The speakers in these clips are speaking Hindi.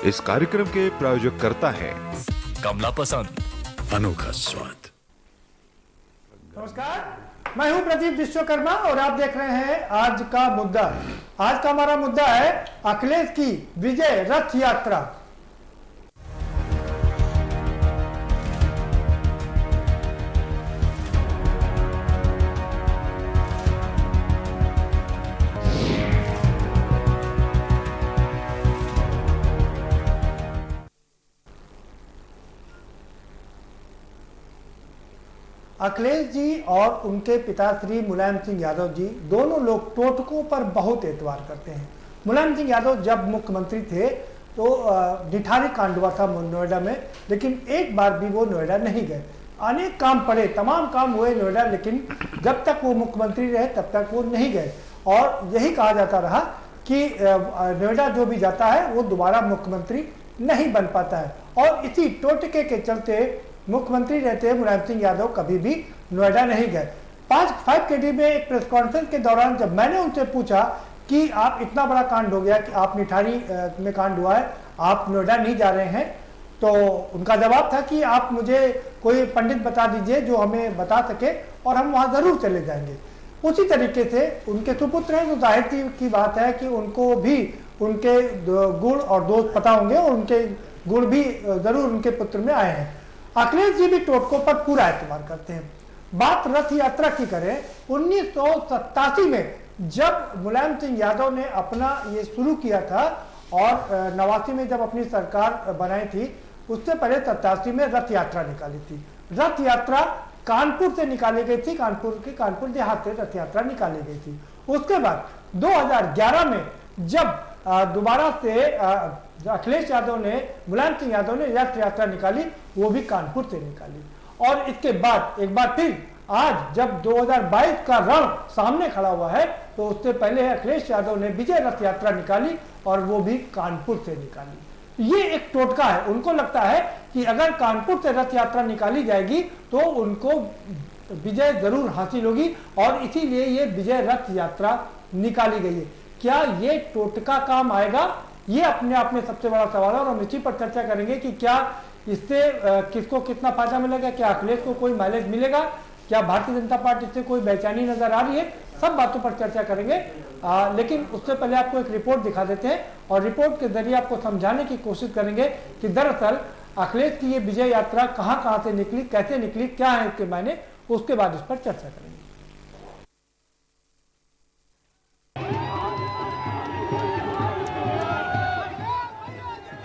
इस कार्यक्रम के प्रायोजक करता है कमला पसंद, अनोखा स्वाद। नमस्कार, मैं हूं प्रदीप विश्वकर्मा और आप देख रहे हैं आज का मुद्दा। आज का हमारा मुद्दा है अखिलेश की विजय रथ यात्रा। अखिलेश जी और उनके पिता श्री मुलायम सिंह यादव जी दोनों लोग टोटकों पर बहुत एतबार करते हैं। मुलायम सिंह यादव जब मुख्यमंत्री थे तो निठारी कांड हुआ था नोएडा में, लेकिन एक बार भी वो नोएडा नहीं गए। अनेक काम पड़े, तमाम काम हुए नोएडा, लेकिन जब तक वो मुख्यमंत्री रहे तब तक वो नहीं गए। और यही कहा जाता रहा कि नोएडा जो भी जाता है वो दोबारा मुख्यमंत्री नहीं बन पाता है। और इसी टोटके के चलते मुख्यमंत्री रहते मुलायम सिंह यादव कभी भी नोएडा नहीं गए। 5 KD में एक प्रेस कॉन्फ्रेंस के दौरान जब मैंने उनसे पूछा कि आप इतना बड़ा कांड हो गया कि आप निठारी में कांड हुआ है, आप नोएडा नहीं जा रहे हैं, तो उनका जवाब था कि आप मुझे कोई पंडित बता दीजिए जो हमें बता सके और हम वहाँ जरूर चले जाएंगे। उसी तरीके से उनके सुपुत्र हैं, तो जाहिर की बात है कि उनको भी उनके गुण और दोष पता होंगे और उनके गुण भी जरूर उनके पुत्र में आए हैं। अखिलेश जी भी टोटकों पर पूरा एतबार करते हैं। बात रथ यात्रा की करें, 1987 में जब मुलायम सिंह यादव ने अपना ये शुरू किया था और 89 में जब अपनी सरकार बनाई थी, उससे पहले 87 में रथ यात्रा निकाली थी। रथ यात्रा कानपुर से निकाली गई थी, कानपुर देहात से रथ यात्रा निकाली गई थी। उसके बाद 2011 में जब दोबारा से अखिलेश यादव ने, मुलायम सिंह यादव ने रथ यात्रा निकाली, वो भी कानपुर से निकाली। और इसके बाद एक बार फिर आज जब 2022 का रण सामने खड़ा हुआ है, तो उससे पहले अखिलेश यादव ने विजय रथ यात्रा निकाली और वो भी कानपुर से निकाली। ये एक टोटका है। उनको लगता है कि अगर कानपुर से रथ यात्रा निकाली जाएगी तो उनको विजय जरूर हासिल होगी, और इसीलिए ये विजय रथ यात्रा निकाली गई है। क्या ये टोटका काम आएगा? ये अपने आप में सबसे बड़ा सवाल है और हम इसी पर चर्चा करेंगे कि क्या इससे किसको कितना फायदा मिलेगा, क्या अखिलेश को कोई माइलेज मिलेगा, क्या भारतीय जनता पार्टी से कोई बेचैनी नजर आ रही है। सब बातों पर चर्चा करेंगे, लेकिन उससे पहले आपको एक रिपोर्ट दिखा देते हैं और रिपोर्ट के जरिए आपको समझाने की कोशिश करेंगे कि दरअसल अखिलेश की ये विजय यात्रा कहां से निकली, कैसे निकली, क्या है इसके मायने, उसके बाद इस पर चर्चा करेंगे।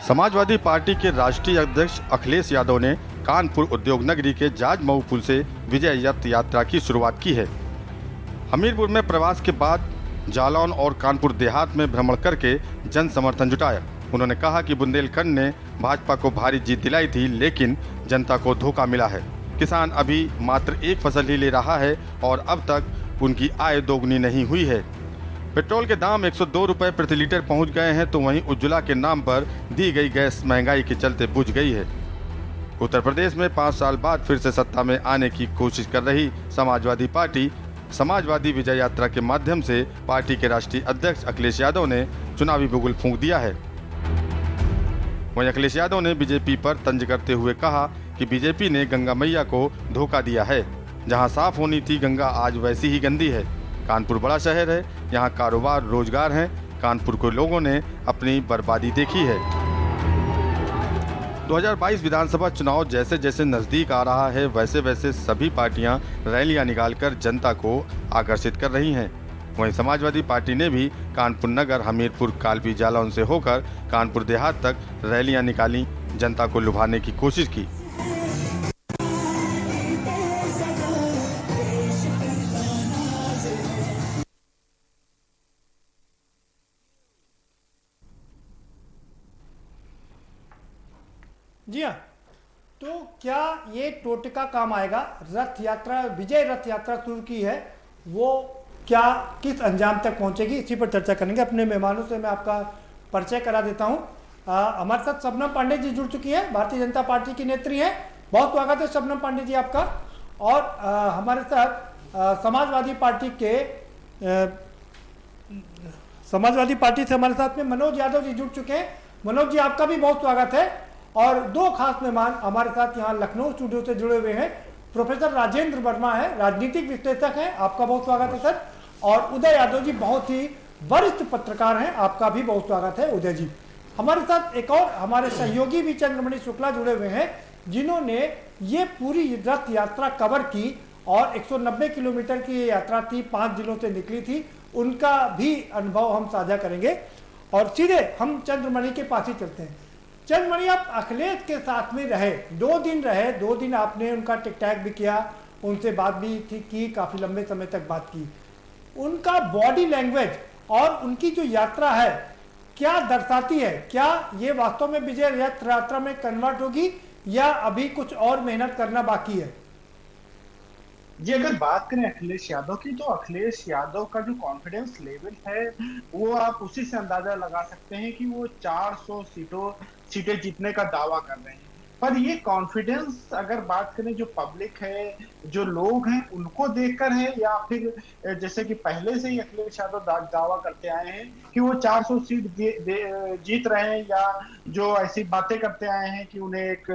समाजवादी पार्टी के राष्ट्रीय अध्यक्ष अखिलेश यादव ने कानपुर उद्योग नगरी के जाजमऊ पुल से विजय रथ यात्रा की शुरुआत की है। हमीरपुर में प्रवास के बाद जालौन और कानपुर देहात में भ्रमण करके जन समर्थन जुटाया। उन्होंने कहा कि बुंदेलखंड ने भाजपा को भारी जीत दिलाई थी, लेकिन जनता को धोखा मिला है। किसान अभी मात्र एक फसल ही ले रहा है और अब तक उनकी आय दोगुनी नहीं हुई है। पेट्रोल के दाम 102 रुपये प्रति लीटर पहुंच गए हैं, तो वहीं उज्ज्वला के नाम पर दी गई गैस महंगाई के चलते बुझ गई है। उत्तर प्रदेश में 5 साल बाद फिर से सत्ता में आने की कोशिश कर रही समाजवादी पार्टी समाजवादी विजय यात्रा के माध्यम से पार्टी के राष्ट्रीय अध्यक्ष अखिलेश यादव ने चुनावी बुगुल फूंक दिया है। वहीं अखिलेश यादव ने बीजेपी पर तंज करते हुए कहा कि बीजेपी ने गंगा मैया को धोखा दिया है। जहां साफ होनी थी गंगा, आज वैसी ही गंदी है। कानपुर बड़ा शहर है, यहाँ कारोबार रोजगार है। कानपुर के लोगों ने अपनी बर्बादी देखी है। 2022 विधानसभा चुनाव जैसे जैसे नजदीक आ रहा है, वैसे वैसे सभी पार्टियां रैलियां निकालकर जनता को आकर्षित कर रही हैं। वहीं समाजवादी पार्टी ने भी कानपुर नगर, हमीरपुर, कालपी, जालौन से होकर कानपुर देहात तक रैलियां निकाली, जनता को लुभाने की कोशिश की। जी हाँ, तो क्या ये टोटका काम आएगा? रथ यात्रा, विजय रथ यात्रा शुरू की है, वो क्या किस अंजाम तक पहुंचेगी, इसी पर चर्चा करेंगे। अपने मेहमानों से मैं आपका परिचय करा देता हूं। हमारे साथ शबनम पांडे जी जुड़ चुकी हैं, भारतीय जनता पार्टी की नेत्री हैं। बहुत स्वागत है शबनम पांडे जी आपका। और हमारे साथ समाजवादी पार्टी से हमारे साथ में मनोज यादव जी जुड़ चुके हैं। मनोज जी, आपका भी बहुत स्वागत है। और दो खास मेहमान हमारे साथ यहाँ लखनऊ स्टूडियो से जुड़े हुए हैं। प्रोफेसर राजेंद्र वर्मा है, राजनीतिक विश्लेषक हैं, आपका बहुत स्वागत है सर। और उदय यादव जी बहुत ही वरिष्ठ पत्रकार हैं, आपका भी बहुत स्वागत है उदय जी। हमारे साथ एक और हमारे सहयोगी भी चंद्रमणि शुक्ला जुड़े हुए हैं, जिन्होंने ये पूरी रथ यात्रा कवर की और 190 किलोमीटर की ये यात्रा थी, 5 जिलों से निकली थी। उनका भी अनुभव हम साझा करेंगे और सीधे हम चंद्रमणि के पास ही चलते हैं। चंद्रमणि, आप अखिलेश के साथ में रहे, 2 दिन रहे, 2 दिन आपने उनका टिक टैक भी किया, उनसे बात भी की, काफी लंबे समय तक बात की। उनका बॉडी लैंग्वेज और उनकी जो यात्रा है क्या दर्शाती है? क्या ये वास्तव में विजय रथ यात्रा में कन्वर्ट होगी या अभी कुछ और मेहनत करना बाकी है? जी, अगर बात करें अखिलेश यादव की, तो अखिलेश यादव का जो कॉन्फिडेंस लेवल है वो आप उसी से अंदाजा लगा सकते हैं कि वो 400 सीटें जीतने का दावा कर रहे हैं। पर ये कॉन्फिडेंस अगर बात करें जो पब्लिक है, जो लोग हैं, उनको देखकर है या फिर जैसे कि पहले से ही अखिलेश यादव दावा करते आए हैं कि वो 400 सीट जीत रहे हैं, या जो ऐसी बातें करते आए हैं कि उन्हें एक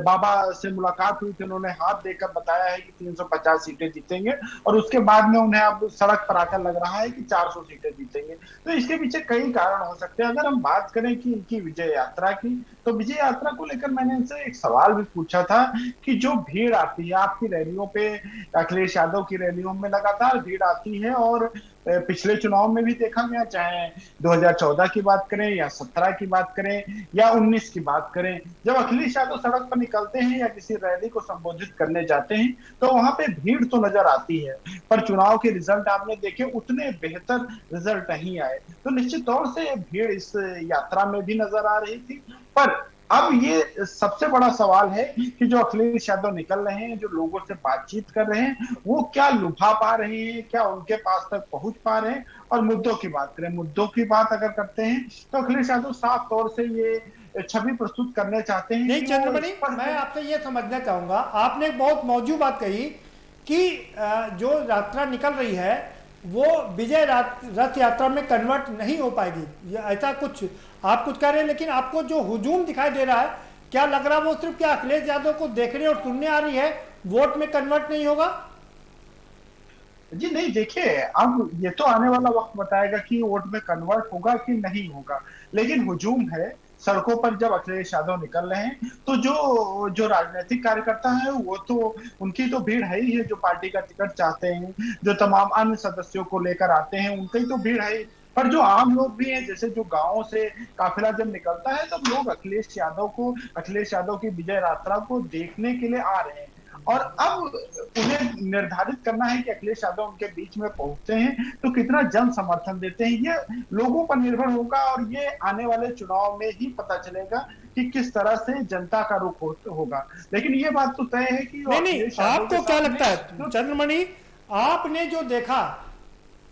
बाबा से मुलाकात हुई थी, उन्होंने हाथ देकर बताया है कि 350 सीटें जीतेंगे और उसके बाद में उन्हें अब सड़क पर आकर लग रहा है कि 400 सीटें जीतेंगे। तो इसके पीछे कई कारण हो सकते हैं। अगर हम बात करें कि इनकी विजय यात्रा की, तो विजय यात्रा को लेकर मैंने इनसे एक सवाल भी पूछा था कि जो भीड़ आती है आपकी रैलियों पे, अखिलेश यादव की रैलियों में लगातार भीड़ आती है और पिछले चुनाव में भी देखा गया, चाहे 2014 की बात करें या 17 की बात करें या 19 की बात करें, जब अखिलेश यादव सड़क पर निकलते हैं या किसी रैली को संबोधित करने जाते हैं तो वहां पे भीड़ तो नजर आती है, पर चुनाव के रिजल्ट आपने देखे उतने बेहतर रिजल्ट नहीं आए। तो निश्चित तौर से भीड़ इस यात्रा में भी नजर आ रही थी। पर अब ये सबसे बड़ा सवाल है कि जो अखिलेश यादव निकल रहे हैं, जो लोगों से बातचीत कर रहे हैं, वो क्या लुभा पा रहे हैं, क्या उनके पास तक पहुंच पा रहे हैं। और मुद्दों की बात करें, मुद्दों की बात अगर करते हैं तो अखिलेश यादव साफ तौर से ये छवि प्रस्तुत करने चाहते हैं। नहीं चंद्रमणि, मैं आपसे ये समझना चाहूंगा, आपने एक बहुत मौजूद बात कही कि जो यात्रा निकल रही है वो विजय रथ यात्रा में कन्वर्ट नहीं हो पाएगी, ऐसा कुछ आप कुछ कह रहे हैं, लेकिन आपको जो हुजूम दिखाई दे रहा है, क्या लग रहा है वो सिर्फ क्या अखिलेश यादव को देखने और सुनने आ रही है, वोट में कन्वर्ट नहीं होगा? जी नहीं, देखिए अब ये तो आने वाला वक्त बताएगा कि वोट में कन्वर्ट होगा कि नहीं होगा, लेकिन हुजूम है सड़कों पर। जब अखिलेश यादव निकल रहे हैं तो जो राजनीतिक कार्यकर्ता है वो तो उनकी तो भीड़ है ही है, जो पार्टी का टिकट चाहते हैं, जो तमाम अन्य सदस्यों को लेकर आते हैं, उनकी तो भीड़ है। पर जो आम लोग भी हैं, जैसे जो गांवों से काफिला जब निकलता है तब लोग अखिलेश यादव की विजय यात्रा को देखने के लिए आ रहे हैं। और अब उन्हें निर्धारित करना है कि अखिलेश यादव उनके बीच में पहुंचते हैं तो कितना जन समर्थन देते हैं, ये लोगों पर निर्भर होगा और ये आने वाले चुनाव में ही पता चलेगा कि किस तरह से जनता का रुख होगा। लेकिन ये बात तो तय है कि नहीं, आपको क्या लगता है चंद्रमणि, आपने जो देखा,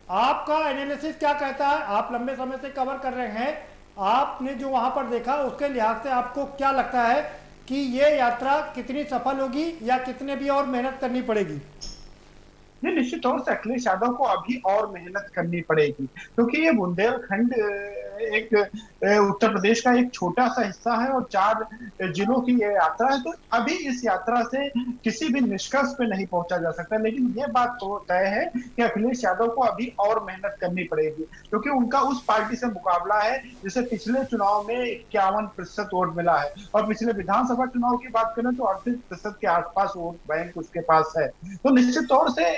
आपका एनालिसिस क्या कहता है? आप लंबे समय से कवर कर रहे हैं, आपने जो वहां पर देखा उसके लिहाज से आपको क्या लगता है कि ये यात्रा कितनी सफल होगी या कितने भी और मेहनत करनी पड़ेगी? निश्चित तौर से अखिलेश यादव को अभी और मेहनत करनी पड़ेगी, क्योंकि ये बुंदेलखंड एक उत्तर प्रदेश का एक छोटा सा हिस्सा है और 4 जिलों की ये यात्रा है। तो अभी इस यात्रा से किसी भी निष्कर्ष पे नहीं पहुंचा जा सकता, लेकिन ये बात तो तय है कि अखिलेश यादव को अभी और मेहनत करनी पड़ेगी, क्योंकि उनका उस पार्टी से मुकाबला है जिसे पिछले चुनाव में 51% वोट मिला है और पिछले विधानसभा चुनाव की बात करें तो 38% के आसपास वोट बैंक उसके पास है। तो निश्चित तौर से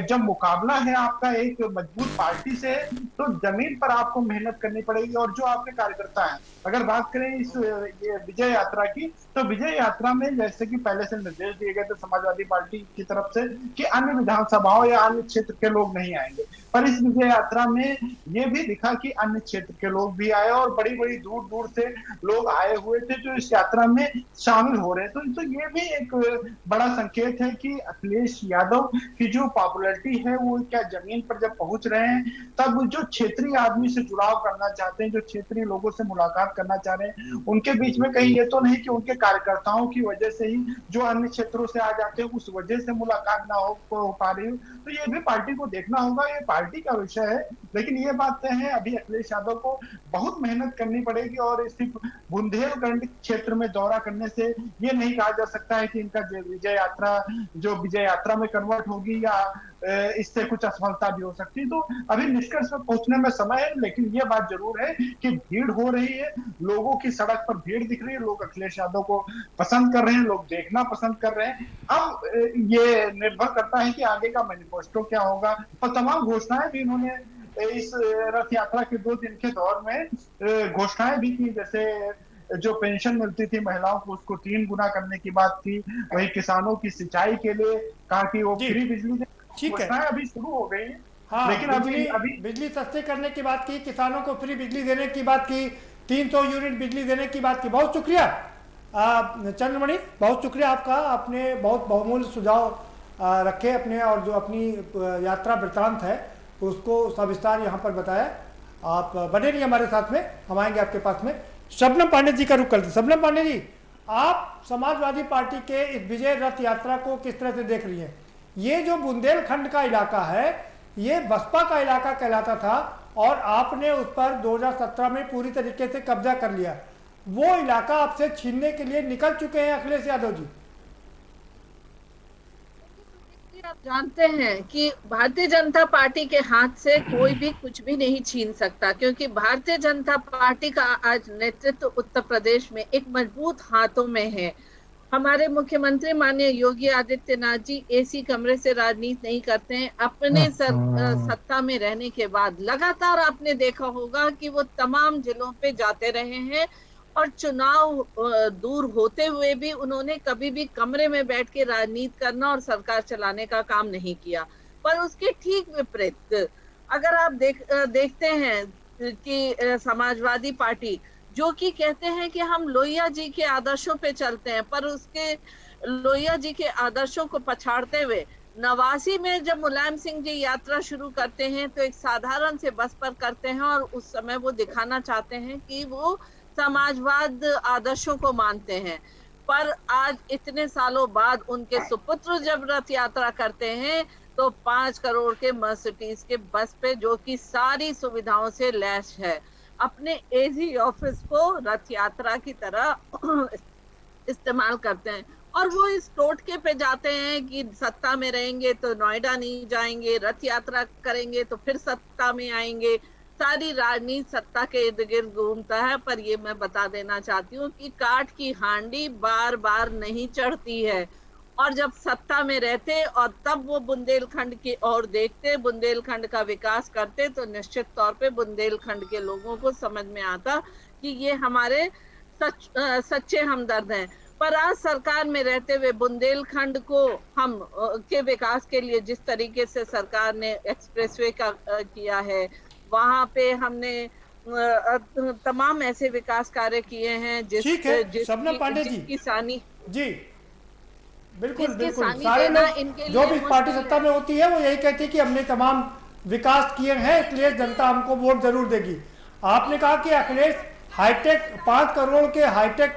जब मुकाबला है आपका एक मजबूत पार्टी से, तो जमीन पर आपको मेहनत करनी पड़ेगी। और जो आपके कार्यकर्ता हैं, अगर बात करें इस ये विजय यात्रा की, तो विजय यात्रा में जैसे कि पहले से निर्देश दिए गए थे समाजवादी पार्टी की तरफ से कि अन्य विधानसभाओं या अन्य क्षेत्र के लोग नहीं आएंगे, पर इस विजय यात्रा में ये भी दिखा कि अन्य क्षेत्र के लोग भी आए और बड़ी बड़ी दूर दूर से लोग आए हुए थे जो इस यात्रा में शामिल हो रहे हैं। तो ये भी एक बड़ा संकेत है कि अखिलेश यादव की जो पॉपुलैरिटी है वो क्या जमीन पर जब पहुंच रहे हैं, तब जो क्षेत्रीय आदमी से जुड़ाव करना चाहते चाहते हैं, जो क्षेत्रीय लोगों से मुलाकात करना चाह रहे हैं, उनके बीच में कहीं ये तो नहीं कि उनके कार्यकर्ताओं की वजह से ही जो अन्य क्षेत्रों से आ जाते हैं उस वजह से मुलाकात ना हो पा रही हो। तो ये भी पार्टी को देखना होगा, ये पार्टी का विषय है। लेकिन ये बात तय है, अभी अखिलेश यादव को बहुत मेहनत करनी पड़ेगी और सिर्फ बुंदेलखंड क्षेत्र में दौरा करने से ये नहीं कहा जा सकता है कि इनका विजय यात्रा में कन्वर्ट होगी या इससे कुछ असफलता भी हो सकती है। तो अभी निष्कर्ष पर पहुंचने में समय है, लेकिन ये बात जरूर है कि भीड़ हो रही है, लोगों की सड़क पर भीड़ दिख रही है, लोग अखिलेश यादव को पसंद कर रहे हैं, लोग देखना पसंद कर रहे हैं। अब ये निर्भर करता है कि आगे का मैनिफेस्टो क्या होगा, और तमाम घोषणाएं भी इन्होंने इस रथ यात्रा के 2 दिन के दौर में घोषणाएं भी की। जैसे जो पेंशन मिलती थी महिलाओं को उसको 3 गुना करने की बात थी, वही किसानों की सिंचाई के लिए कहा कि वो फ्री बिजली, ठीक है, अभी शुरू हो गई है। हाँ, लेकिन अभी बिजली सस्ते करने की बात की, किसानों को फ्री बिजली देने की बात की, 300 यूनिट बिजली देने की बात की। बहुत शुक्रिया चंद्रमणि, बहुत शुक्रिया आपका, आपने बहुत बहुमूल्य सुझाव रखे अपने, और जो अपनी यात्रा वृत्तांत है उसको सविस्तार यहाँ पर बताया। आप बने रहिए हमारे साथ में, हम आएंगे आपके पास में। शबनम पांडे जी का रुख करते। शबनम पांडे जी, आप समाजवादी पार्टी के इस विजय रथ यात्रा को किस तरह से देख रही हैं? ये जो बुंदेलखंड का इलाका है ये बसपा का इलाका कहलाता था और आपने उस पर 2017 में पूरी तरीके से कब्जा कर लिया। वो इलाका आपसे छीनने के लिए निकल चुके हैं अखिलेश यादव जी। आप जानते हैं कि भारतीय जनता पार्टी के हाथ से कोई भी कुछ भी नहीं छीन सकता, क्योंकि भारतीय जनता पार्टी का आज नेतृत्व उत्तर प्रदेश में एक मजबूत हाथों में है। हमारे मुख्यमंत्री माननीय योगी आदित्यनाथ जी एसी कमरे से राजनीति नहीं करते हैं। अपने सत्ता में रहने के बाद लगातार आपने देखा होगा कि वो तमाम जिलों पे जाते रहे हैं और चुनाव दूर होते हुए भी उन्होंने कभी भी कमरे में बैठ के राजनीति करना और सरकार चलाने का काम नहीं किया। पर उसके ठीक विपरीत अगर आप देखते हैं कि समाजवादी पार्टी जो कि कहते हैं कि हम लोहिया जी के आदर्शों पे चलते हैं, पर उसके लोहिया जी के आदर्शों को पछाड़ते हुए 89 में जब मुलायम सिंह जी यात्रा शुरू करते हैं तो एक साधारण से बस पर करते हैं और उस समय वो दिखाना चाहते हैं कि वो समाजवाद आदर्शों को मानते हैं। पर आज इतने सालों बाद उनके सुपुत्र जब रथ यात्रा करते हैं तो 5 करोड़ के मर्सिडीज के बस पे, जो कि सारी सुविधाओं से लैस है, अपने एजी ऑफिस को रथ यात्रा की तरह इस्तेमाल करते हैं। और वो इस टोटके पे जाते हैं कि सत्ता में रहेंगे तो नोएडा नहीं जाएंगे, रथ यात्रा करेंगे तो फिर सत्ता में आएंगे। सारी राजनीति सत्ता के इर्द गिर्द घूमता है। पर ये मैं बता देना चाहती हूँ कि काठ की हांडी बार बार नहीं चढ़ती है। और जब सत्ता में रहते और तब वो बुंदेलखंड की ओर देखते, बुंदेलखंड का विकास करते, तो निश्चित तौर पे बुंदेलखंड के लोगों को समझ में आता कि ये हमारे सच्चे हमदर्द हैं। पर आज सरकार में रहते हुए बुंदेलखंड को हम के विकास के लिए जिस तरीके से सरकार ने एक्सप्रेसवे का किया है, वहाँ पे हमने तमाम ऐसे विकास कार्य किए हैं शबनम पांडे जी, किसानी जी बिल्कुल बिल्कुल, सारे लोग जो भी पार्टी सत्ता में होती है वो यही कहती है कि हमने तमाम विकास किए हैं इसलिए जनता हमको वोट जरूर देगी। आपने कहा कि अखिलेश हाईटेक 5 करोड़ के हाईटेक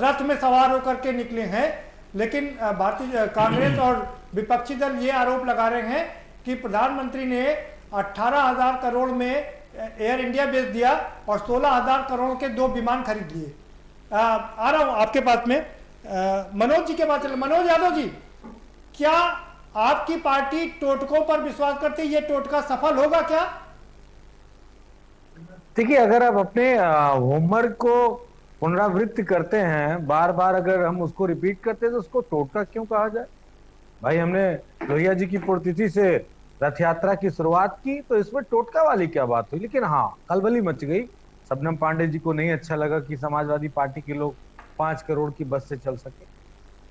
रथ में सवार होकर के निकले हैं, लेकिन भारतीय कांग्रेस और विपक्षी दल ये आरोप लगा रहे हैं कि प्रधानमंत्री ने 18,000 करोड़ में एयर इंडिया बेच दिया और 16,000 करोड़ के 2 विमान खरीद लिए। आ रहा हूं आपके पास में, मनोज जी के पास चले। मनोज यादव जी, क्या आपकी पार्टी टोटकों पर विश्वास करती है? ये टोटका सफल होगा क्या? देखिए, अगर आप अपने होमवर्क को पुनरावृत्ति करते हैं, बार बार अगर हम उसको रिपीट करते हैं तो उसको टोटका क्यों कहा जाए? भाई, हमने लोहिया जी की पुण्यतिथि से रथ यात्रा की शुरुआत की तो इसमें टोटका वाली क्या बात हुई? लेकिन हाँ, खलबली मच गई। शबनम पांडे जी को नहीं अच्छा लगा कि समाजवादी पार्टी के लोग 5 करोड़ की बस से चल सके।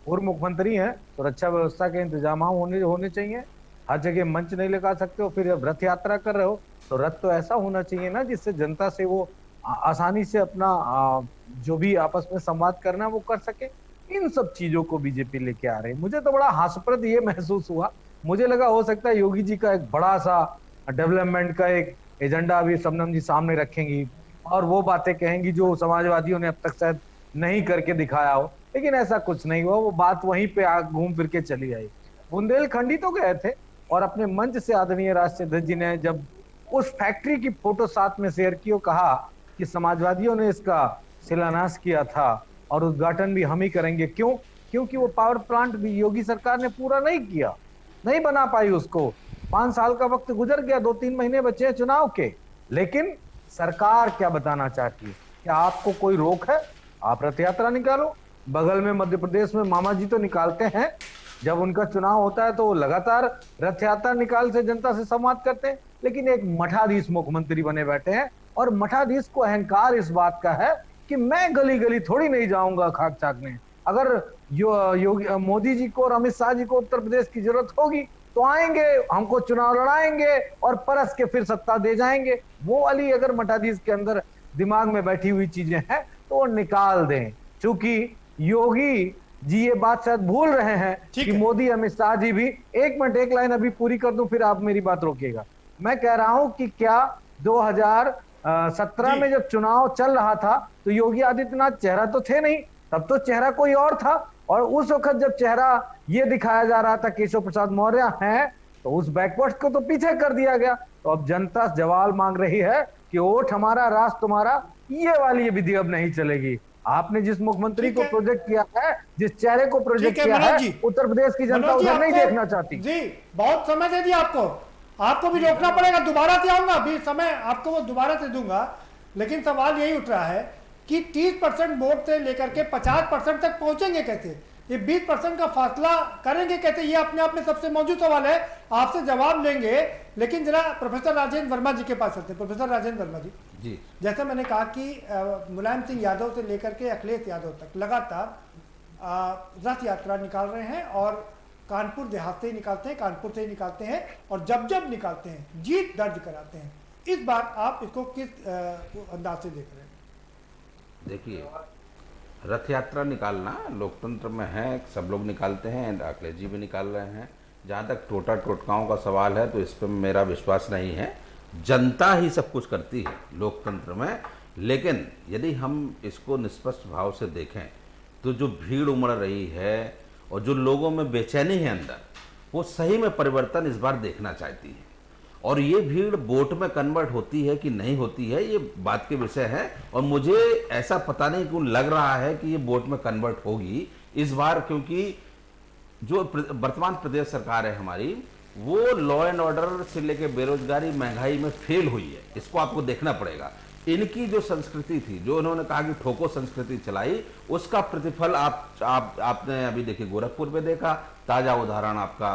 पूर्व मुख्यमंत्री हैं तो रक्षा व्यवस्था के इंतजाम होने चाहिए। हर जगह मंच नहीं लगा सकते हो। फिर जब रथ यात्रा कर रहे हो तो रथ तो ऐसा होना चाहिए ना जिससे जनता से वो आसानी से अपना जो भी आपस में संवाद करना वो कर सके। इन सब चीजों को बीजेपी लेके आ रही है। मुझे तो बड़ा हास्यप्रद ये महसूस हुआ। मुझे लगा हो सकता है योगी जी का एक बड़ा सा डेवलपमेंट का एक एजेंडा अभी शबनम जी सामने रखेंगी और वो बातें कहेंगी जो समाजवादियों ने अब तक शायद नहीं करके दिखाया हो, लेकिन ऐसा कुछ नहीं हुआ। वो बात वहीं पे घूम फिर के चली आई। बुंदेलखंडी तो गए थे और अपने मंच से आदरणीय राष्ट्रीय अध्यक्ष जी ने जब उस फैक्ट्री की फोटो साथ में शेयर की और कहा कि समाजवादियों ने इसका शिलान्यास किया था और उद्घाटन भी हम ही करेंगे। क्यों? क्योंकि वो पावर प्लांट भी योगी सरकार ने पूरा नहीं किया, नहीं बना पाई उसको। 5 साल का वक्त गुजर गया, 2-3 महीने बचे हैं चुनाव के। लेकिन सरकार क्या बताना चाहती है? क्या आपको कोई रोक है? आप रथ यात्रा निकालो। बगल में मध्य प्रदेश में मामा जी तो निकालते हैं, जब उनका चुनाव होता है तो वो लगातार रथ यात्रा निकाल से जनता से संवाद करते हैं। लेकिन एक मठाधीश मुख्यमंत्री बने बैठे हैं और मठाधीश को अहंकार इस बात का है कि मैं गली गली थोड़ी नहीं जाऊंगा खाक चाकने। अगर योगी मोदी जी को और अमित शाह जी को उत्तर प्रदेश की जरूरत होगी तो आएंगे, हमको चुनाव लड़ाएंगे और परस के फिर सत्ता दे जाएंगे। वो वाली अगर मठाधीश के अंदर दिमाग में बैठी हुई चीजें हैं तो वो निकाल दें। चूंकि योगी जी ये बात शायद भूल रहे हैं कि मोदी अमित शाह जी भी, एक मिनट एक लाइन अभी पूरी कर दूं फिर आप मेरी बात रोकिएगा। मैं कह रहा हूं कि क्या 2017 में जब चुनाव चल रहा था तो योगी आदित्यनाथ चेहरा तो थे नहीं, तब तो चेहरा कोई और था। और उस वक्त जब चेहरा ये दिखाया जा रहा था केशव प्रसाद मौर्य हैं, तो उस बैकवर्ड को तो पीछे कर दिया गया। तो अब जनता जवाब मांग रही है कि वोट हमारा राज तुम्हारा, ये वाली ये विधि अब नहीं चलेगी। आपने जिस मुख्यमंत्री को प्रोजेक्ट किया है, जिस चेहरे को प्रोजेक्ट किया है, उत्तर प्रदेश की जनता उधर नहीं देखना चाहती। जी बहुत समय दे दिया आपको भी रोकना पड़ेगा। दोबारा से आऊंगा, भी समय आपको वो दोबारा से दूंगा। लेकिन सवाल यही उठ रहा है कि 30% वोट से लेकर के 50% तक पहुंचेंगे कैसे? ये 20% का फासला करेंगे कैसे? ये अपने आप में सबसे मौजूद सवाल है, आपसे जवाब लेंगे। लेकिन जरा प्रोफेसर राजेंद्र वर्मा जी के पास चलते हैं। प्रोफेसर राजेंद्र वर्मा जी, जैसे मैंने कहा कि मुलायम सिंह यादव से लेकर के अखिलेश यादव तक लगातार रथ यात्रा निकाल रहे हैं और कानपुर देहात से ही निकालते हैं, कानपुर से ही निकालते हैं और जब निकालते हैं जीत दर्ज कराते हैं। इस बार आप इसको किस अंदाज से देख रहे हैं? देखिए, रथ यात्रा निकालना लोकतंत्र में है, सब लोग निकालते हैं, अखिलेश जी भी निकाल रहे हैं। जहाँ तक टोटकाओं का सवाल है तो इस पर मेरा विश्वास नहीं है। जनता ही सब कुछ करती है लोकतंत्र में। लेकिन यदि हम इसको निष्पक्ष भाव से देखें तो जो भीड़ उमड़ रही है और जो लोगों में बेचैनी है अंदर, वो सही में परिवर्तन इस बार देखना चाहती है। और ये भीड़ वोट में कन्वर्ट होती है कि नहीं होती है, ये बात के विषय है। और मुझे ऐसा पता नहीं क्यों लग रहा है कि ये वोट में कन्वर्ट होगी इस बार, क्योंकि जो वर्तमान प्रदेश सरकार है हमारी, वो लॉ एंड ऑर्डर से लेकर बेरोजगारी महंगाई में फेल हुई है। इसको आपको देखना पड़ेगा। इनकी जो संस्कृति थी, जो उन्होंने कहा कि ठोको संस्कृति चलाई, उसका प्रतिफल आपने अभी देखिए गोरखपुर में देखा। ताजा उदाहरण आपका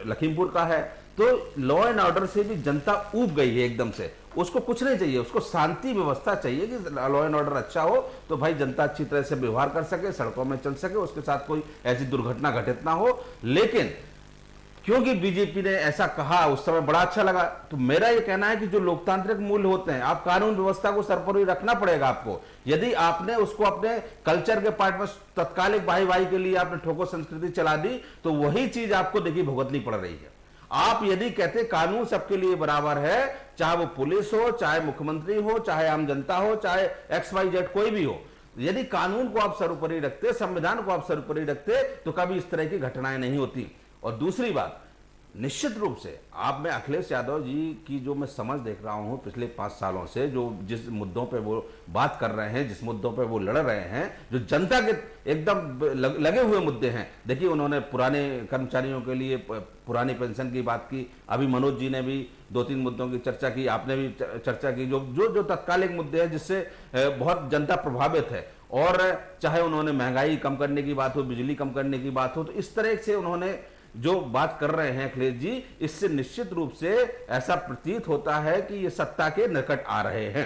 लखीमपुर का है। तो लॉ एंड ऑर्डर से भी जनता ऊब गई है एकदम से। उसको कुछ नहीं चाहिए, उसको शांति व्यवस्था चाहिए कि लॉ एंड ऑर्डर अच्छा हो तो भाई जनता अच्छी तरह से व्यवहार कर सके, सड़कों में चल सके, उसके साथ कोई ऐसी दुर्घटना घटित ना हो। लेकिन क्योंकि बीजेपी ने ऐसा कहा उस समय बड़ा अच्छा लगा। तो मेरा यह कहना है कि जो लोकतांत्रिक मूल्य होते हैं, आप कानून व्यवस्था को सर्वोपरि रखना पड़ेगा आपको। यदि आपने उसको अपने कल्चर के पार्ट में तत्कालिक भाई के लिए आपने ठोको संस्कृति चला दी तो वही चीज आपको देखिए भुगतनी पड़ रही है। आप यदि कहते कानून सबके लिए बराबर है, चाहे वो पुलिस हो, चाहे मुख्यमंत्री हो, चाहे आम जनता हो, चाहे XYZ कोई भी हो, यदि कानून को आप सर्वोपरि रखते, संविधान को आप सर्वोपरि रखते तो कभी इस तरह की घटनाएं नहीं होती। और दूसरी बात, निश्चित रूप से आप में अखिलेश यादव जी की जो मैं समझ देख रहा हूं पिछले 5 सालों से, जो जिस मुद्दों पे वो बात कर रहे हैं, जिस मुद्दों पे वो लड़ रहे हैं, जो जनता के एकदम लगे हुए मुद्दे हैं। देखिए, उन्होंने पुराने कर्मचारियों के लिए पुरानी पेंशन की बात की, अभी मनोज जी ने भी 2-3 मुद्दों की चर्चा की, आपने भी चर्चा की, जो तत्कालिक मुद्दे हैं जिससे बहुत जनता प्रभावित है। और चाहे उन्होंने महंगाई कम करने की बात हो, बिजली कम करने की बात हो, तो इस तरह से उन्होंने जो बात कर रहे हैं अखिलेश जी, इससे निश्चित रूप से ऐसा प्रतीत होता है कि ये सत्ता के निकट आ रहे हैं।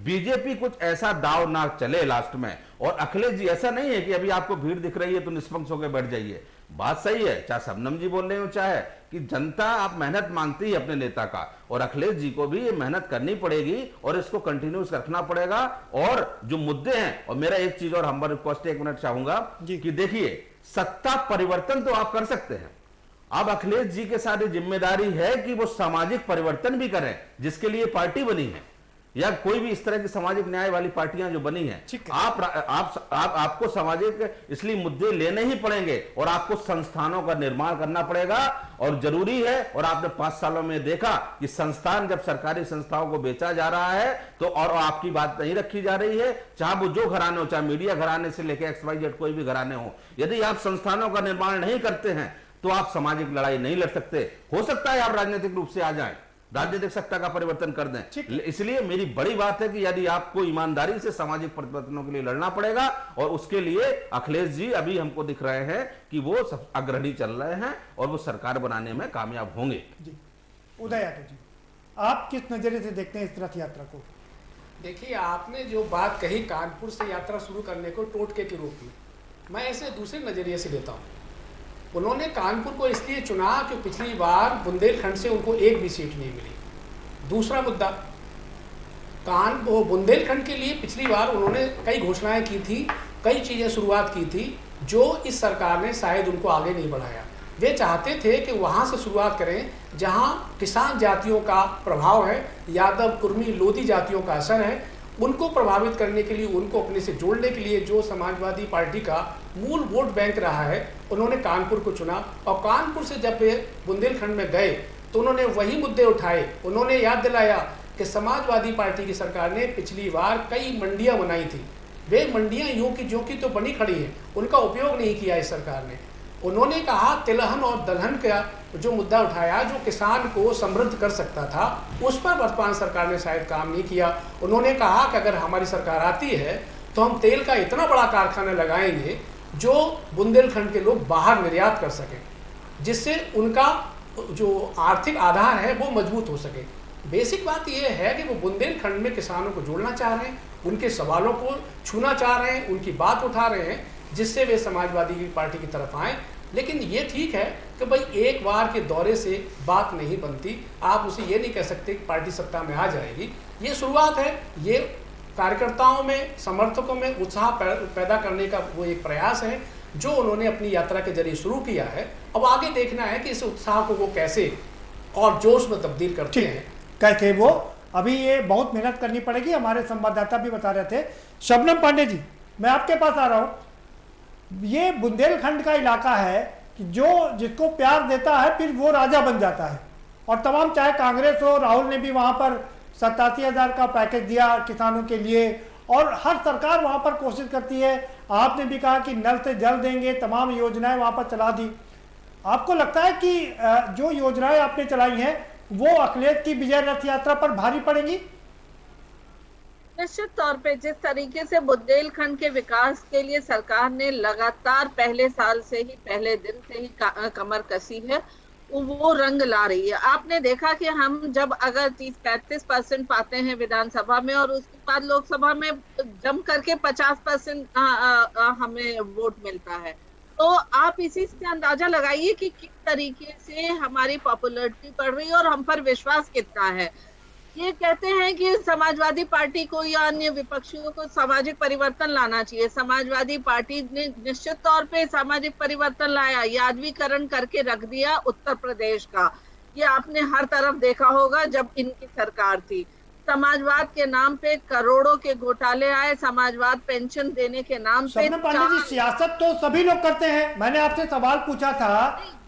बीजेपी कुछ ऐसा दाव ना चले लास्ट में। और अखिलेश जी, ऐसा नहीं है कि अभी आपको भीड़ दिख रही है तो निष्पक्ष होकर बैठ जाइए। बात सही है, चाहे शबनम जी बोल रहे हो, चाहे कि जनता आप मेहनत मांगती है अपने नेता का, और अखिलेश जी को भी ये मेहनत करनी पड़ेगी और इसको कंटिन्यूस रखना पड़ेगा। और जो मुद्दे हैं, और मेरा एक चीज और हम्बल रिक्वेस्ट 1 मिनट चाहूंगा कि देखिए, सत्ता परिवर्तन तो आप कर सकते हैं, अब अखिलेश जी के साथ जिम्मेदारी है कि वो सामाजिक परिवर्तन भी करें, जिसके लिए पार्टी बनी है, या कोई भी इस तरह की सामाजिक न्याय वाली पार्टियां जो बनी हैं। आपको सामाजिक इसलिए मुद्दे लेने ही पड़ेंगे और आपको संस्थानों का निर्माण करना पड़ेगा। और जरूरी है, और आपने 5 सालों में देखा कि संस्थान जब सरकारी संस्थाओं को बेचा जा रहा है तो और आपकी बात नहीं रखी जा रही है, चाहे वो जो घराने हो, चाहे मीडिया घराने से लेकर XYZ कोई भी घराने हो, यदि आप संस्थानों का निर्माण नहीं करते हैं तो आप सामाजिक लड़ाई नहीं लड़ सकते। हो सकता है आप राजनीतिक रूप से आ जाएं, राजनीतिक सत्ता का परिवर्तन कर दें। इसलिए मेरी बड़ी बात है कि यदि आपको ईमानदारी से सामाजिक परिवर्तनों के लिए लड़ना पड़ेगा, और उसके लिए अखिलेश जी अभी हमको दिख रहे हैं कि वो सब अग्रणी चल रहे हैं और वो सरकार बनाने में कामयाब होंगे। जी उदय यादव जी, आप किस नजरिए से देखते हैं इस रथ यात्रा को? देखिए, आपने जो बात कही कानपुर से यात्रा शुरू करने को टोटके के रूप में, मैं इसे दूसरे नजरिए से लेता हूँ। उन्होंने कानपुर को इसलिए चुना कि पिछली बार बुंदेलखंड से उनको एक भी सीट नहीं मिली। दूसरा मुद्दा, बुंदेलखंड के लिए पिछली बार उन्होंने कई घोषणाएं की थी, कई चीज़ें शुरुआत की थी जो इस सरकार ने शायद उनको आगे नहीं बढ़ाया। वे चाहते थे कि वहाँ से शुरुआत करें जहाँ किसान जातियों का प्रभाव है, यादव, कुर्मी, लोधी जातियों का असर है, उनको प्रभावित करने के लिए, उनको अपने से जोड़ने के लिए जो समाजवादी पार्टी का मूल वोट बैंक रहा है, उन्होंने कानपुर को चुना। और कानपुर से जब वे बुंदेलखंड में गए तो उन्होंने वही मुद्दे उठाए। उन्होंने याद दिलाया कि समाजवादी पार्टी की सरकार ने पिछली बार कई मंडियां बनाई थी, वे मंडियां यूं की जो की तो बनी खड़ी हैं, उनका उपयोग नहीं किया इस सरकार ने। उन्होंने कहा तिलहन और दलहन का जो मुद्दा उठाया, जो किसान को समृद्ध कर सकता था, उस पर वर्तमान सरकार ने शायद काम नहीं किया। उन्होंने कहा कि अगर हमारी सरकार आती है तो हम तेल का इतना बड़ा कारखाना लगाएंगे जो बुंदेलखंड के लोग बाहर निर्यात कर सकें, जिससे उनका जो आर्थिक आधार है वो मजबूत हो सके। बेसिक बात यह है कि वो बुंदेलखंड में किसानों को जोड़ना चाह रहे हैं, उनके सवालों को छूना चाह रहे हैं, उनकी बात उठा रहे हैं, जिससे वे समाजवादी पार्टी की तरफ आए। लेकिन ये ठीक है कि भाई एक बार के दौरे से बात नहीं बनती, आप उसे ये नहीं कह सकते कि पार्टी सत्ता में आ जाएगी। ये शुरुआत है, ये कार्यकर्ताओं में, समर्थकों में उत्साह पैदा करने का वो एक प्रयास है जो उन्होंने अपनी यात्रा के जरिए शुरू किया है। अब आगे देखना है कि इस उत्साह को वो कैसे और जोश में तब्दील करते हैं। कैसे वो, अभी ये बहुत मेहनत करनी पड़ेगी। हमारे संवाददाता भी बता रहे थे। शबनम पांडे जी, मैं आपके पास आ रहा हूँ। ये बुंदेलखंड का इलाका है कि जो जिसको प्यार देता है फिर वो राजा बन जाता है, और तमाम, चाहे कांग्रेस हो, राहुल ने भी वहाँ पर 87,000 का पैकेज दिया किसानों के लिए, और हर सरकार वहाँ पर कोशिश करती है। आपने भी कहा कि नल से जल देंगे, तमाम योजनाएं वहाँ पर चला दी। आपको लगता है कि जो योजनाएं आपने चलाई हैं वो अखिलेश की विजय रथ यात्रा पर भारी पड़ेंगी? निश्चित तौर पे जिस तरीके से बुंदेलखंड के विकास के लिए सरकार ने लगातार पहले साल से ही, पहले दिन से ही कमर कसी है, वो रंग ला रही है। आपने देखा कि हम जब अगर 30-35% पाते हैं विधानसभा में और उसके बाद लोकसभा में जम करके 50% हमें वोट मिलता है, तो आप इसी से अंदाजा लगाइए कि किस तरीके से हमारी पॉपुलैरिटी बढ़ रही है और हम पर विश्वास कितना है। ये कहते हैं कि समाजवादी पार्टी को या अन्य विपक्षियों को सामाजिक परिवर्तन लाना चाहिए। समाजवादी पार्टी ने निश्चित तौर पे सामाजिक परिवर्तन लाया, यादवीकरण करके रख दिया उत्तर प्रदेश का। ये आपने हर तरफ देखा होगा जब इनकी सरकार थी। समाजवाद के नाम पे करोड़ों के घोटाले आए, समाजवाद पेंशन देने के नाम पे। सियासत तो सभी लोग करते हैं। मैंने आपसे सवाल पूछा था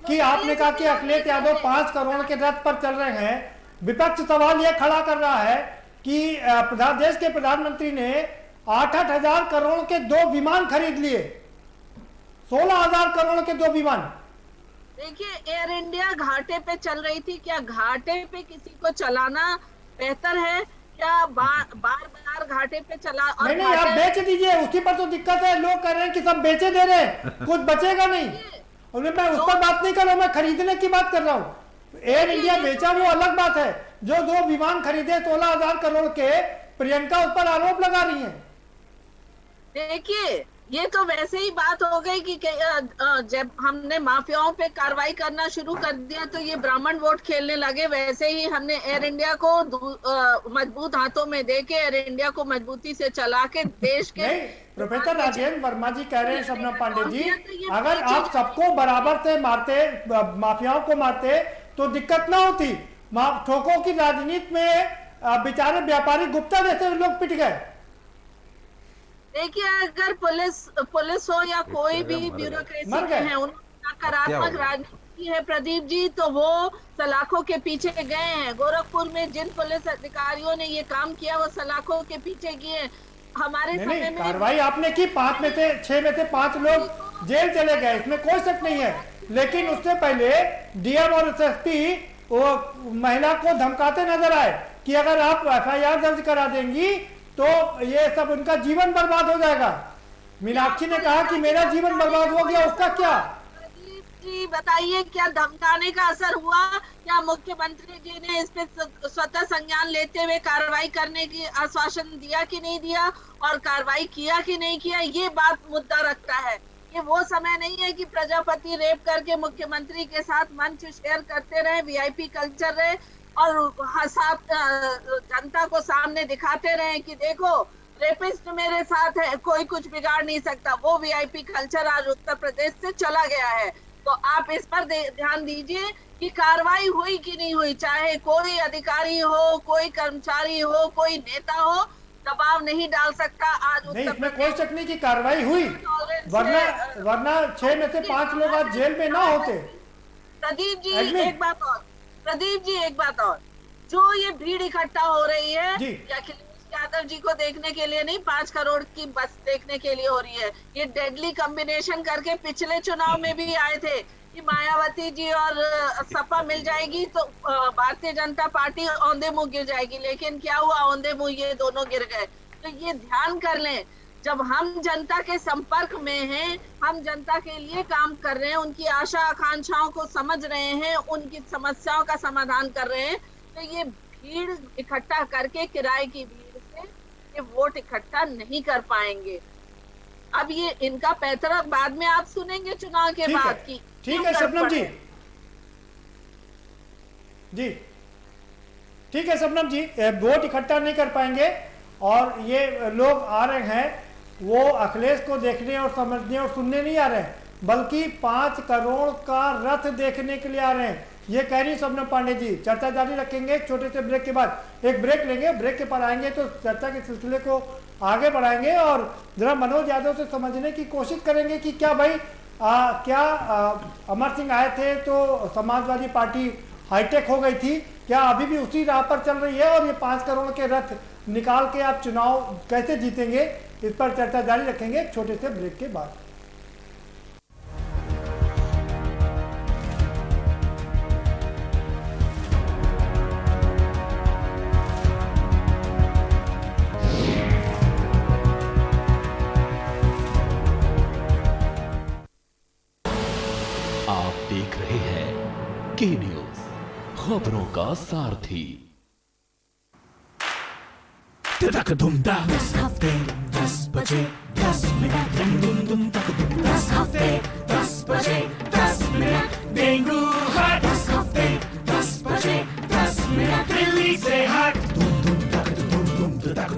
कि आपने कहा कि अखिलेश यादव 5 करोड़ के रथ पर चल रहे हैं। विपक्ष सवाल यह खड़ा कर रहा है कि देश के प्रधानमंत्री ने 8-8 हजार करोड़ के 2 विमान खरीद लिए, 16,000 करोड़ के 2 विमान। देखिए, एयर इंडिया घाटे पे चल रही थी। क्या घाटे पे किसी को चलाना बेहतर है? क्या बार घाटे पे चला? और नहीं, आप बेच दीजिए, उसी पर तो दिक्कत है। लोग कह रहे हैं कि सब बेचे दे रहे हैं, कुछ बचेगा नहीं। और मैं उस पर बात नहीं कर रहा हूं, मैं खरीदने की बात कर रहा हूँ। एयर इंडिया बेचा वो अलग बात है, जो 2 विमान खरीदे 16,000 करोड़ के, प्रियंका उस पर आरोप लगा रही हैं। देखिए, ये तो वैसे ही बात हो गई कि जब हमने माफियाओं पे कार्रवाई करना शुरू कर दिया तो ये ब्राह्मण वोट खेलने लगे। वैसे ही हमने एयर इंडिया को मजबूत हाथों में देके एयर इंडिया को मजबूती से चला के देश के प्रोफेसर राजेंद्र वर्मा जी कह रहे हैं, शबनम पांडे जी, तो ये अगर बड़ी आप चीज- सबको बराबर से मारते, माफियाओं को मारते तो दिक्कत ना होती। ठोकों की राजनीति में बेचारे व्यापारी गुप्ता जैसे लोग पिट गए। देखिए, अगर पुलिस हो या कोई भी ब्यूरोक्रेसी मर गए। है, उनकी नकारात्मक राजनीति है प्रदीप जी, तो वो सलाखों के पीछे गए हैं। गोरखपुर में जिन पुलिस अधिकारियों ने ये काम किया वो सलाखों के पीछे गए। हमारे समय नहीं, में कार्रवाई आपने की, 6 में से 5 लोग जेल चले गए, इसमें कोई शक नहीं है। लेकिन उससे पहले डीएम और एसएसपी वो महिला को धमकाते नजर आए कि अगर आप एफआईआर दर्ज करा देंगी तो ये सब उनका जीवन बर्बाद हो जाएगा। मीनाक्षी ने कहा कि मेरा जीवन बर्बाद हो गया, उसका क्या? जी बताइए, क्या धमकाने का असर हुआ? क्या मुख्यमंत्री जी ने इस पे स्वतः संज्ञान लेते हुए कार्रवाई करने की आश्वासन दिया कि नहीं दिया, और कार्रवाई किया कि नहीं किया? ये बात मुद्दा रखता है। ये वो समय नहीं है कि प्रजापति रेप करके मुख्यमंत्री के साथ मंच शेयर करते रहे, वीआईपी कल्चर रहे और जनता को सामने दिखाते रहे कि देखो रेपिस्ट मेरे साथ है, कोई कुछ बिगाड़ नहीं सकता। वो वीआईपी कल्चर आज उत्तर प्रदेश से चला गया है। तो आप इस पर ध्यान दीजिए कि कार्रवाई हुई कि नहीं हुई, चाहे कोई अधिकारी हो, कोई कर्मचारी हो, कोई नेता हो, दबाव नहीं डाल सकता आज नहीं, इसमें कोई शक नहीं कि कार्रवाई हुई, वरना 6 में से 5 लोग आज जेल में ना होते। प्रदीप जी एक बात और, जो ये भीड़ इकट्ठा हो रही है अखिलेश यादव जी को देखने के लिए नहीं, 5 करोड़ की बस देखने के लिए हो रही है। ये डेडली कॉम्बिनेशन करके पिछले चुनाव में भी आए थे कि मायावती जी और सपा मिल जाएगी तो भारतीय जनता पार्टी औंधे मुंह गिर जाएगी, लेकिन क्या हुआ? औंधे मुंह ये दोनों गिर गए। तो ये ध्यान कर लें, जब हम जनता के संपर्क में हैं, हम जनता के लिए काम कर रहे हैं, उनकी आशा आकांक्षाओं को समझ रहे हैं, उनकी समस्याओं का समाधान कर रहे हैं, तो ये भीड़ इकट्ठा करके, किराए की भीड़ से ये वोट इकट्ठा नहीं कर पाएंगे। अब ये इनका पैतरा बाद में आप सुनेंगे चुनाव के बाद की। ठीक है शबनम जी, ठीक है शबनम जी, वोट इकट्ठा नहीं कर पाएंगे और ये लोग आ रहे हैं वो अखिलेश को देखने और समझने और सुनने नहीं आ रहे हैं, बल्कि 5 करोड़ का रथ देखने के लिए आ रहे हैं। ये कह रही शबनम पांडे जी। चर्चा जारी रखेंगे, एक छोटे से ब्रेक के बाद एक ब्रेक लेंगे, ब्रेक के पर आएंगे तो चर्चा के सिलसिले को आगे बढ़ाएंगे और जरा मनोज यादव से समझने की कोशिश करेंगे कि क्या भाई अमर सिंह आए थे तो समाजवादी पार्टी हाईटेक हो गई थी, क्या अभी भी उसी राह पर चल रही है, और ये 5 करोड़ के रथ निकाल के आप चुनाव कैसे जीतेंगे, इस पर चर्चा जारी रखेंगे एक छोटे से ब्रेक के बाद। आप देख रहे हैं के न्यूज, खबरों का सारथी। दस हफ्ते 10 बजे 10 मिनट, दस हफ्ते 10 बजे 10 मिनट, डेंगू हट 10 हफ्ते 10 बजे 10 मिनट, दिल्ली से हट।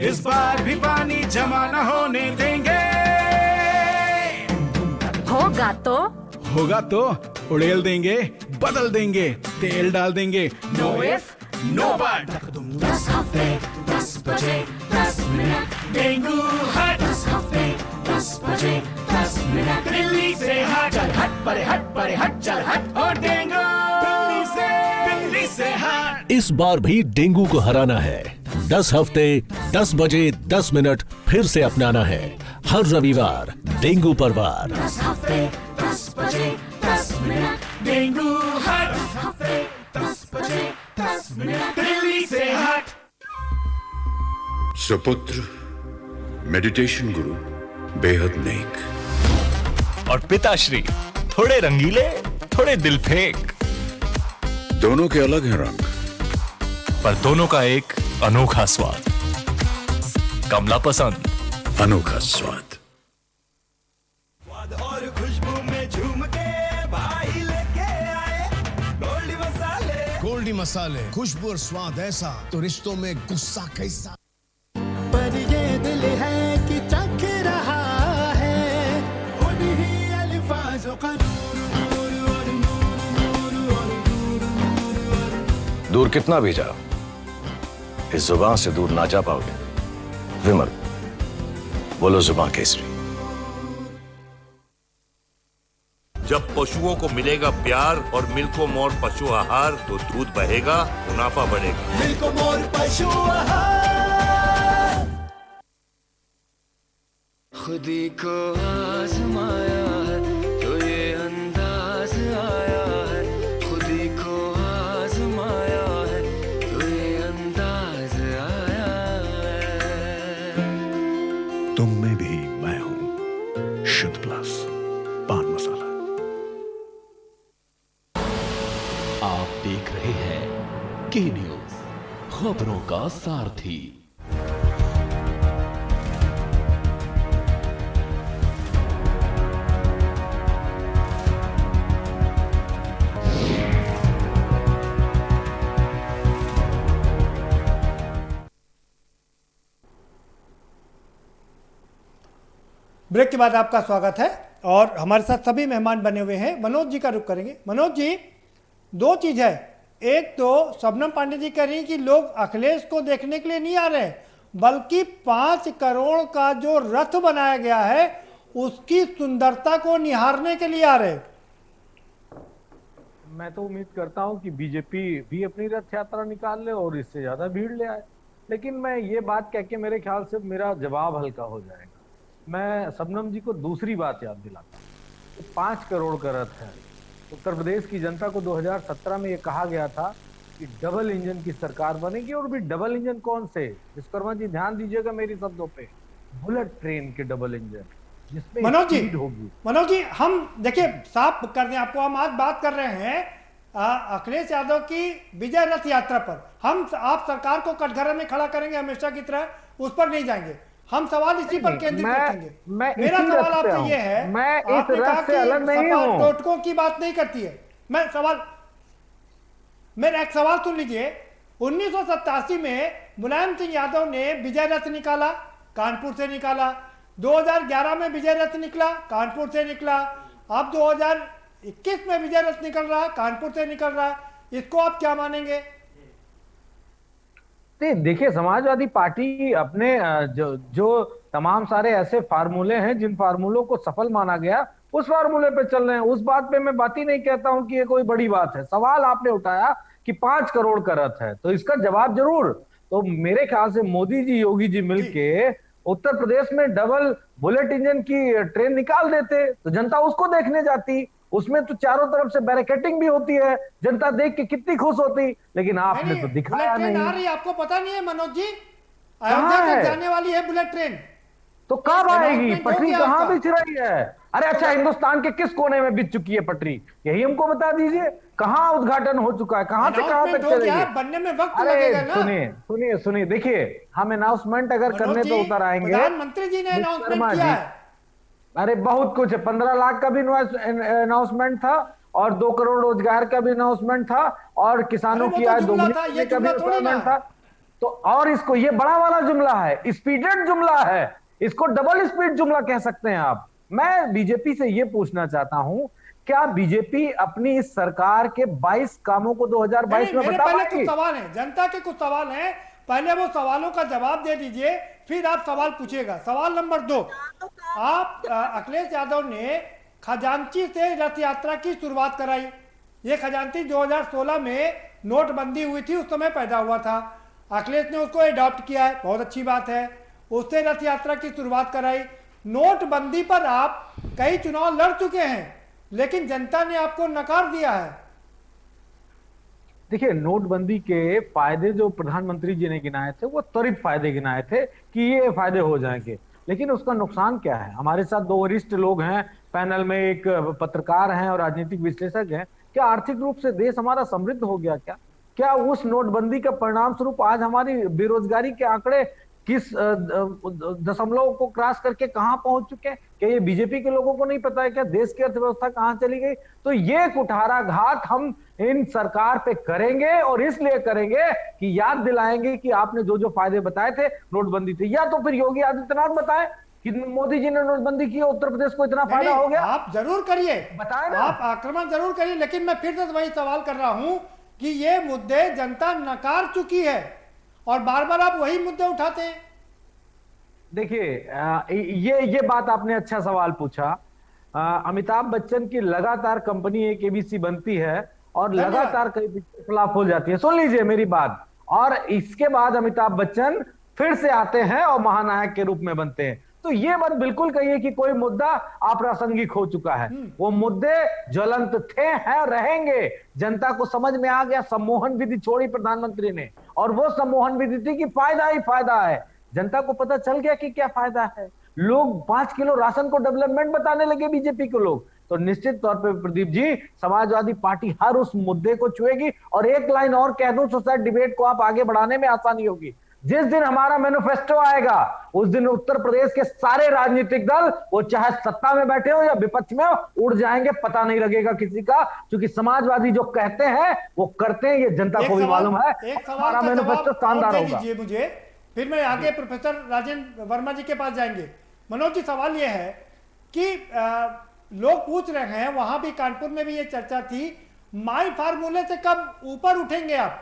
इस बार भी पानी जमा न होने देंगे, होगा तो उड़ेल देंगे, बदल देंगे, तेल डाल देंगे, नो इफ नो बट। 10 हफ्ते 10 बजे 10 मिनट, डेंगू हट 10 हफ्ते 10 बजे 10 मिनट, दिल्ली से हट, चल हट परे हट चल हट, और डेंगू दिल्ली से हट। इस बार भी डेंगू को हराना है। 10 हफ्ते 10 बजे 10 मिनट फिर से अपनाना है। हर रविवार डेंगू पर वार। 10 हफ्ते 10 बजे 10 मिनट, डेंगू हट 10 हफ्ते 10 बजे 10 मिनट, दिल्ली से हट। सुपुत्र मेडिटेशन गुरु बेहद नेक और पिताश्री थोड़े रंगीले, थोड़े दिल फेंक। दोनों के अलग हैं रंग, पर दोनों का एक अनोखा स्वाद। कमला पसंद, अनोखा स्वाद। और खुशबू में झूम के भाई लेके आए गोल्डी मसाले, खुशबू और स्वाद ऐसा तो रिश्तों में गुस्सा कैसा। पर ये दिल है कि चख रहा दूर कितना भी जाओ, इस जुबान से दूर ना जा पाओगे। विमल, बोलो जुबान केसरी। जब पशुओं को मिलेगा प्यार और मिल्को मोर पशु आहार तो दूध बहेगा, मुनाफा बढ़ेगा। मिल्को मोर पशु आहार। खुदी को आजमाया है तो ये अंदाज आया है, खुदी को आजमाया है तो ये अंदाज आया है। तुम में भी मैं हूं, शुद्ध प्लस पान मसाला। आप देख रहे हैं के न्यूज, खबरों का सारथी। ब्रेक के बाद आपका स्वागत है और हमारे साथ सभी मेहमान बने हुए हैं। मनोज जी का रुख करेंगे। मनोज जी, दो चीज है, एक तो शबनम पांडे जी कह रही हैं कि लोग अखिलेश को देखने के लिए नहीं आ रहे, बल्कि 5 करोड़ का जो रथ बनाया गया है उसकी सुंदरता को निहारने के लिए आ रहे। मैं तो उम्मीद करता हूं कि बीजेपी भी अपनी रथ यात्रा निकाल ले और इससे ज्यादा भीड़ ले आए, लेकिन मैं ये बात कह के मेरे ख्याल से मेरा जवाब हल्का हो जाएगा। मैं शबनम जी को दूसरी बात याद दिलाता हूँ। 5 करोड़ का रथ है। उत्तर प्रदेश की जनता को 2017 में ये कहा गया था कि डबल इंजन की सरकार बनेगी, और भी डबल इंजन कौन से, विश्वकर्मा जी ध्यान दीजिएगा मेरी शब्दों पे, बुलेट ट्रेन के डबल इंजन जिसमें मनोज जी, स्पीड होगी। मनोज जी, हम देखिए साफ कर दें आपको, हम आज बात कर रहे हैं अखिलेश यादव की विजय रथ यात्रा पर। हम आप सरकार को कटघरे में खड़ा करेंगे हमेशा की तरह, उस पर नहीं जाएंगे। हम सवाल इसी पर केंद्रित रखेंगे। मेरा सवाल आपसे ये है, मैं इस आपने कहा रथ से अलग नहीं हूं। टोटकों की बात नहीं करती है। मेरा एक सवाल सुन लीजिए। 1987 में मुलायम सिंह यादव ने विजय रथ निकाला, कानपुर से निकाला। 2011 में विजय रथ निकला, कानपुर से निकला। अब 2021 में विजय रथ निकल रहा, कानपुर से निकल रहा। इसको आप क्या मानेंगे? देखिए, समाजवादी पार्टी अपने जो तमाम सारे ऐसे फार्मूले हैं जिन फार्मूलों को सफल माना गया, उस फार्मूले पे चल रहे हैं। उस बात पे मैं बात ही नहीं कहता हूं कि ये कोई बड़ी बात है। सवाल आपने उठाया कि 5 करोड़ का रथ है, तो इसका जवाब जरूर, तो मेरे ख्याल से मोदी जी योगी जी मिलके उत्तर प्रदेश में डबल बुलेट इंजन की ट्रेन निकाल देते तो जनता उसको देखने जाती। उसमें तो चारों तरफ से बैरिकेडिंग भी होती है, जनता देख के कितनी खुश होती, लेकिन आपने तो दिखाया नहीं। आ रही आपको पता नहीं है मनोज जी? अयोध्या तक जाने वाली है बुलेट ट्रेन, तो कब आएगी? पटरी कहाँ बिछ रही है? अरे अच्छा, हिंदुस्तान के किस कोने में बिछ चुकी है पटरी, यही हमको बता दीजिए। कहाँ उद्घाटन हो चुका है, कहाँ से कहाँ तक चलेगी? बनने में वक्त अरे लगेगा ना। सुनिए सुनिए सुनिए, देखिए हम अनाउंसमेंट अगर करने पे उतर आएंगे, प्रधानमंत्री जी ने अनाउंसमेंट किया है। अरे बहुत कुछ है, 15 लाख का भी अनाउंसमेंट था और 2 करोड़ रोजगार का भी अनाउंसमेंट था और किसानों की आय दोगुनी करने का भी अनाउंसमेंट था। तो और इसको, ये बड़ा वाला जुमला है, स्पीडेड जुमला है, इसको डबल स्पीड जुमला कह सकते हैं आप। मैं बीजेपी से ये पूछना चाहता हूं, क्या बीजेपी अपनी इस सरकार के 22 कामों को 2022 में बता पाएगी? कुछ सवाल है, जनता के कुछ सवाल हैं, पहले वो सवालों का जवाब दे दीजिए, फिर आप सवाल पूछिएगा। सवाल नंबर 2, आप अखिलेश यादव ने खजांची से रथ यात्रा की शुरुआत कराई। ये खजांची 2016 में नोटबंदी हुई थी, उस समय पैदा हुआ था। अखिलेश ने उसको अडॉप्ट किया है, बहुत अच्छी बात है। उससे रथ यात्रा की शुरुआत कराई। नोटबंदी पर आप कई चुनाव लड़ चुके हैं, लेकिन जनता ने आपको नकार दिया है। देखिए, नोटबंदी के फायदे जो प्रधानमंत्री जी ने गिनाए थे वो त्वरित फायदे गिनाए थे कि ये फायदे हो जाएंगे, लेकिन उसका नुकसान क्या है? हमारे साथ 2 वरिष्ठ लोग हैं पैनल में, एक पत्रकार हैं और राजनीतिक विश्लेषक हैं। क्या आर्थिक रूप से देश हमारा समृद्ध हो गया? क्या उस नोटबंदी का परिणाम स्वरूप आज हमारी बेरोजगारी के आंकड़े किस दशमलव को क्रॉस करके कहां पहुंच चुके हैं? क्या ये बीजेपी के लोगों को नहीं पता है क्या देश की अर्थव्यवस्था कहां चली गई? तो ये कुठाराघात हम इन सरकार पे करेंगे और इसलिए करेंगे कि याद दिलाएंगे कि आपने जो जो फायदे बताए थे नोटबंदी थे, या तो फिर योगी आदित्यनाथ बताएं कि मोदी जी ने नोटबंदी की, उत्तर प्रदेश को इतना फायदा हो गया। आप जरूर करिए, बताएं ना, आप आक्रमण जरूर करिए, लेकिन मैं फिर से वही सवाल कर रहा हूं कि ये मुद्दे जनता नकार चुकी है और बार बार आप वही मुद्दे उठाते हैं। देखिए ये बात आपने अच्छा सवाल पूछा। अमिताभ बच्चन की लगातार कंपनी एक एबीसी बनती है और लगातार कई पिक्चर फ्लॉप हो जाती है। सुन लीजिए मेरी बात। और इसके बाद अमिताभ बच्चन फिर से आते हैं और महानायक के रूप में बनते हैं। तो ये बात बिल्कुल कहिए कि कोई मुद्दा अप्रासंगिक हो चुका है। वो मुद्दे ज्वलंत थे, हैं, रहेंगे। जनता को समझ में आ गया। सम्मोहन विधि छोड़ी प्रधानमंत्री ने, और वो सम्मोहन विधि थी कि फायदा ही फायदा है। जनता को पता चल गया कि क्या फायदा है। लोग 5 किलो राशन को डेवलपमेंट बताने लगे बीजेपी के लोग। तो निश्चित तौर पे प्रदीप जी, समाजवादी पार्टी हर उस मुद्दे को छुएगी। और एक लाइन और कह दूं, सोसाइटी डिबेट को आप आगे बढ़ाने में आसानी होगी। जिस दिन हमारा मैनिफेस्टो आएगा उस दिन उत्तर प्रदेश के सारे राजनीतिक दल, वो चाहे सत्ता में बैठे हो या विपक्ष में हो, उड़ जाएंगे, पता नहीं लगेगा किसी का। क्योंकि समाजवादी जो कहते हैं वो करते हैं, ये जनता को भी मालूम है। हमारा मैनिफेस्टो शानदार होगा। मुझे फिर मैं आगे प्रोफेसर राजेंद्र वर्मा जी के पास जाएंगे। मनोज जी, सवाल यह है कि लोग पूछ रहे हैं, वहां भी कानपुर में भी ये चर्चा थी, माई फार्मूले से कब ऊपर उठेंगे आप?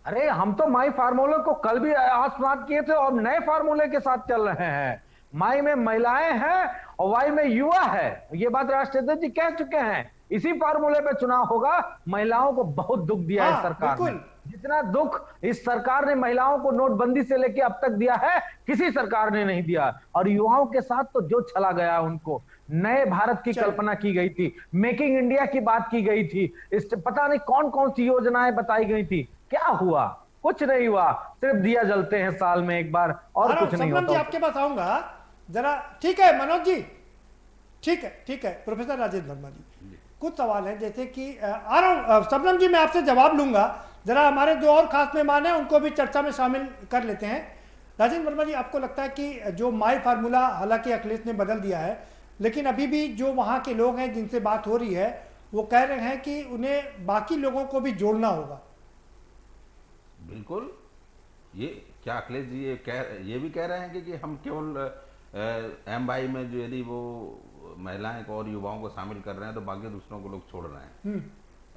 अरे हम तो माई फार्मूले को कल भी आसमात किए थे और नए फार्मूले के साथ चल रहे हैं। माई में महिलाएं हैं और वाई में युवा है। ये बात राष्ट्रीय अध्यक्ष जी कह चुके हैं। इसी फार्मूले पे चुनाव होगा। महिलाओं को बहुत दुख दिया है सरकार ने। जितना दुख इस सरकार ने महिलाओं को नोटबंदी से लेकर अब तक दिया है, किसी सरकार ने नहीं दिया। और युवाओं के साथ तो जो चला गया, उनको नए भारत की कल्पना की गई थी, मेकिंग इंडिया की बात की गई थी, इस पता नहीं कौन कौन सी योजनाएं बताई गई थी। क्या हुआ? कुछ नहीं हुआ। सिर्फ दिया जलते हैं साल में एक बार, और कुछ नहीं होता। जी आपके पास आऊंगा जरा। ठीक है मनोज जी, ठीक है। प्रोफेसर राजेंद्र वर्मा जी, कुछ सवाल है जैसे कि आ रहा हूं सबनम जी, मैं आपसे जवाब लूंगा। जरा हमारे जो और खास मेहमान हैं उनको भी चर्चा में शामिल कर लेते हैं। राजेंद्र वर्मा जी, आपको लगता है कि जो माई फार्मूला हालांकि अखिलेश ने बदल दिया है, लेकिन अभी भी जो वहां के लोग हैं जिनसे बात हो रही है, वो कह रहे हैं कि उन्हें बाकी लोगों को भी जोड़ना होगा? बिल्कुल। ये क्या अखिलेश जी ये भी कह रहे हैं कि हम केवल एमवाई में जो यदि वो महिलाएं को और युवाओं को शामिल कर रहे हैं तो बाकी दूसरों को लोग छोड़ रहे हैं?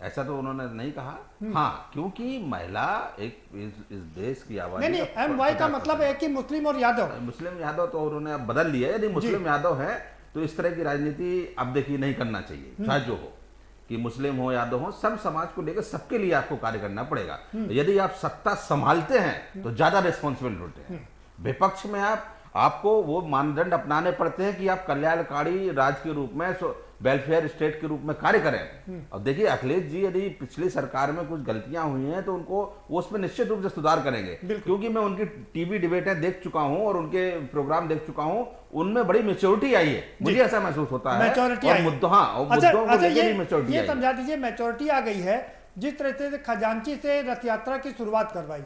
ऐसा तो उन्होंने नहीं कहा। हाँ, क्योंकि महिला एक इस देश की आबादी नहीं, एमवाई का मतलब है कि मुस्लिम और यादव। मुस्लिम यादव तो उन्होंने अब बदल लिया है। यदि मुस्लिम यादव है तो इस तरह की राजनीति अब देखिए नहीं करना चाहिए। चाहे जो हो, कि मुस्लिम हो यादव हो, सब समाज को लेकर सबके लिए आपको कार्य करना पड़ेगा। यदि आप सत्ता संभालते हैं तो ज्यादा रिस्पॉन्सिबल होते हैं। विपक्ष में आपको वो मानदंड अपनाने पड़ते हैं कि आप कल्याणकारी राज्य के रूप में, वेलफेयर स्टेट के रूप में कार्य करें। और देखिए अखिलेश जी, यदि पिछली सरकार में कुछ गलतियां हुई हैं तो उनको वो उसमें निश्चित रूप से सुधार करेंगे। क्योंकि मैं उनकी टीवी डिबेटें देख चुका हूं और उनके प्रोग्राम देख चुका हूं, उनमें बड़ी मैच्योरिटी आई है। मुझे ऐसा महसूस होता है। और मुद्दों को लेकर मैच्योरिटी ये समझा दीजिए, मैच्योरिटी आ गई है। जिस तरह से खजांची से रथ यात्रा की शुरुआत करवाई,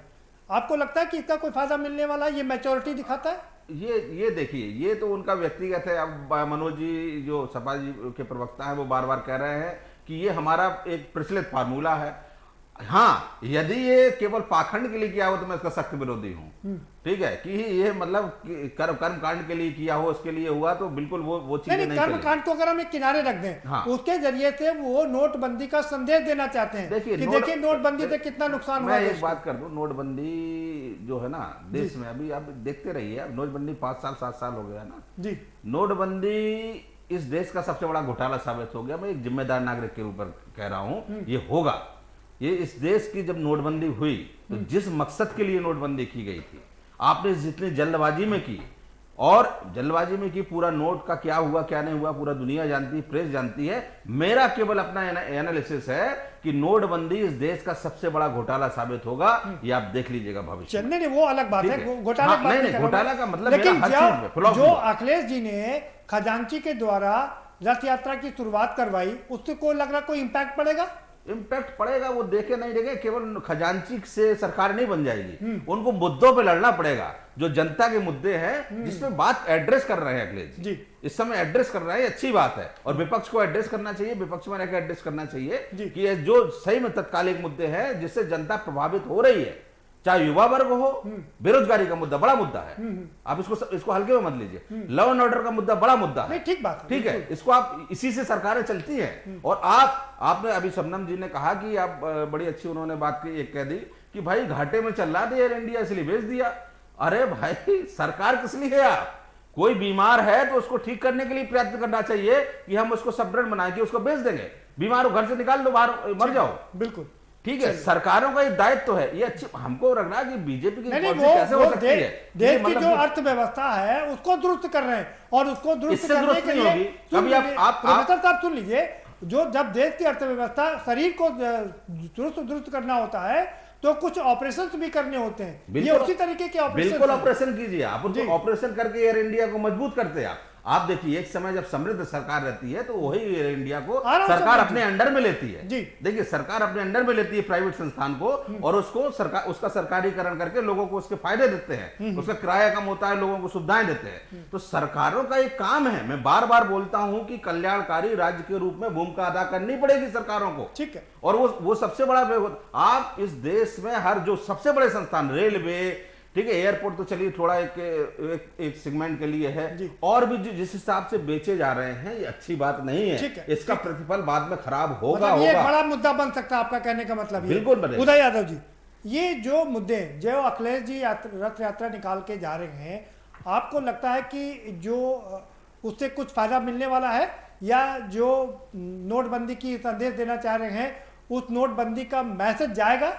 आपको लगता है कि इसका कोई फायदा मिलने वाला है? ये मैच्योरिटी दिखाता है? ये देखिए, ये तो उनका व्यक्तिगत है। अब मनोज जी जो सपा जी के प्रवक्ता है वो बार बार कह रहे हैं कि ये हमारा एक प्रचलित फार्मूला है। हाँ, यदि ये केवल पाखंड के लिए किया हो तो मैं इसका सख्त विरोधी हूँ। ठीक है, कि ये मतलब कर्म कांड के लिए किया हो, उसके लिए हुआ तो बिल्कुल वो चीजें नहीं। कर्म कांड को अगर हम एक किनारे रख दें, हाँ, उसके जरिए से वो नोटबंदी का संदेश देना चाहते हैं। देखिए नोटबंदी से कितना नुकसान हुआ। मैं एक बात कर दूं, नोटबंदी जो है ना देश में, अभी आप देखते रहिए, नोटबंदी 5 साल 7 साल हो गया ना जी। नोटबंदी इस देश का सबसे बड़ा घोटाला साबित हो गया। मैं एक जिम्मेदार नागरिक के रूप में कह रहा हूं, ये होगा। ये इस देश की जब नोटबंदी हुई तो जिस मकसद के लिए नोटबंदी की गई थी, आपने जितनी जल्दबाजी में की, और जल्दबाजी में की, पूरा नोट का क्या हुआ क्या नहीं हुआ पूरा दुनिया जानती है, प्रेस जानती है। मेरा केवल अपना एनालिसिस है कि नोटबंदी इस देश का सबसे बड़ा घोटाला साबित होगा। ये आप देख लीजिएगा भविष्य में। नहीं, वो अलग बात है, घोटाला घोटाला का मतलब, लेकिन जो अखिलेश जी ने खजांची के द्वारा रथ यात्रा की शुरुआत करवाई, उससे कोई लग रहा कोई इंपैक्ट पड़ेगा? इम्पैक्ट पड़ेगा, वो देखे नहीं देखे। केवल खजांची से सरकार नहीं बन जाएगी, उनको मुद्दों पे लड़ना पड़ेगा, जो जनता के मुद्दे हैं, जिसमें बात एड्रेस कर रहे हैं अखिलेश जी इस समय एड्रेस कर रहे हैं। अच्छी बात है, और विपक्ष को एड्रेस करना चाहिए, विपक्ष में रहकर एड्रेस करना चाहिए कि जो सही में तत्कालिक मुद्दे हैं जिससे जनता प्रभावित हो रही है, चाहे युवा वर्ग हो, बेरोजगारी का मुद्दा बड़ा मुद्दा है, आप इसको हल्के में मत लीजिए। लॉ एंड ऑर्डर का मुद्दा बड़ा मुद्दा है, ठीक बात है, ठीक है, इसको आप इसी से सरकारें चलती हैं। और आपने अभी शबनम जी ने कहा कि आप बड़ी अच्छी उन्होंने बात की, एक कह दी कि भाई घाटे में चल रहा था एयर इंडिया इसलिए भेज दिया। अरे भाई सरकार किस लिए है? आप कोई बीमार है तो उसको ठीक करने के लिए प्रयत्न करना चाहिए कि हम उसको सबरेट बना के उसको भेज देंगे। बीमार हो घर से निकाल दो, बाहर मर जाओ, बिल्कुल ठीक है। सरकारों का ये दायित्व है। ये अच्छी हमको लग रहा है कि बीजेपी की पॉलिसी वो कैसे हो सकती है? देश की जो अर्थव्यवस्था है उसको दुरुस्त कर रहे हैं, और उसको दुरुस्त करने के लिए प्रोफेसर साहब सुन लीजिए, जब देश की अर्थव्यवस्था शरीर को दुरुस्त करना होता है तो कुछ ऑपरेशंस भी करने होते हैं। ये उसी तरीके के ऑपरेशन, बिल्कुल ऑपरेशन कीजिए आप, उनको ऑपरेशन करके एयर इंडिया को मजबूत करते हैं आप देखिए, एक समय जब समृद्ध सरकार रहती है तो वही एयर इंडिया को सरकार अपने अंडर में लेती है। देखिए सरकार अपने अंडर में लेती है प्राइवेट संस्थान को, और उसका सरकारीकरण करके लोगों को उसके फायदे देते हैं, उसका किराया कम होता है, लोगों को सुविधाएं देते हैं। तो सरकारों का एक काम है, मैं बार बार बोलता हूं कि कल्याणकारी राज्य के रूप में भूमिका अदा करनी पड़ेगी सरकारों को, ठीक है। और वो सबसे बड़ा आप इस देश में हर जो सबसे बड़े संस्थान, रेलवे, ठीक है, एयरपोर्ट तो चलिए थोड़ा एक सेगमेंट के लिए है, और भी जिस हिसाब से बेचे जा रहे हैं ये अच्छी बात नहीं है। इसका प्रतिफल बाद में खराब होगा। ये एक बड़ा मुद्दा बन सकता है, आपका कहने का मतलब बिल्कुल बने। उदय यादव जी, ये जो मुद्दे जो अखिलेश जी रथ यात्रा निकाल के जा रहे हैं, आपको लगता है कि जो उससे कुछ फायदा मिलने वाला है, या जो नोटबंदी की संदेश देना चाह रहे हैं उस नोटबंदी का मैसेज जाएगा?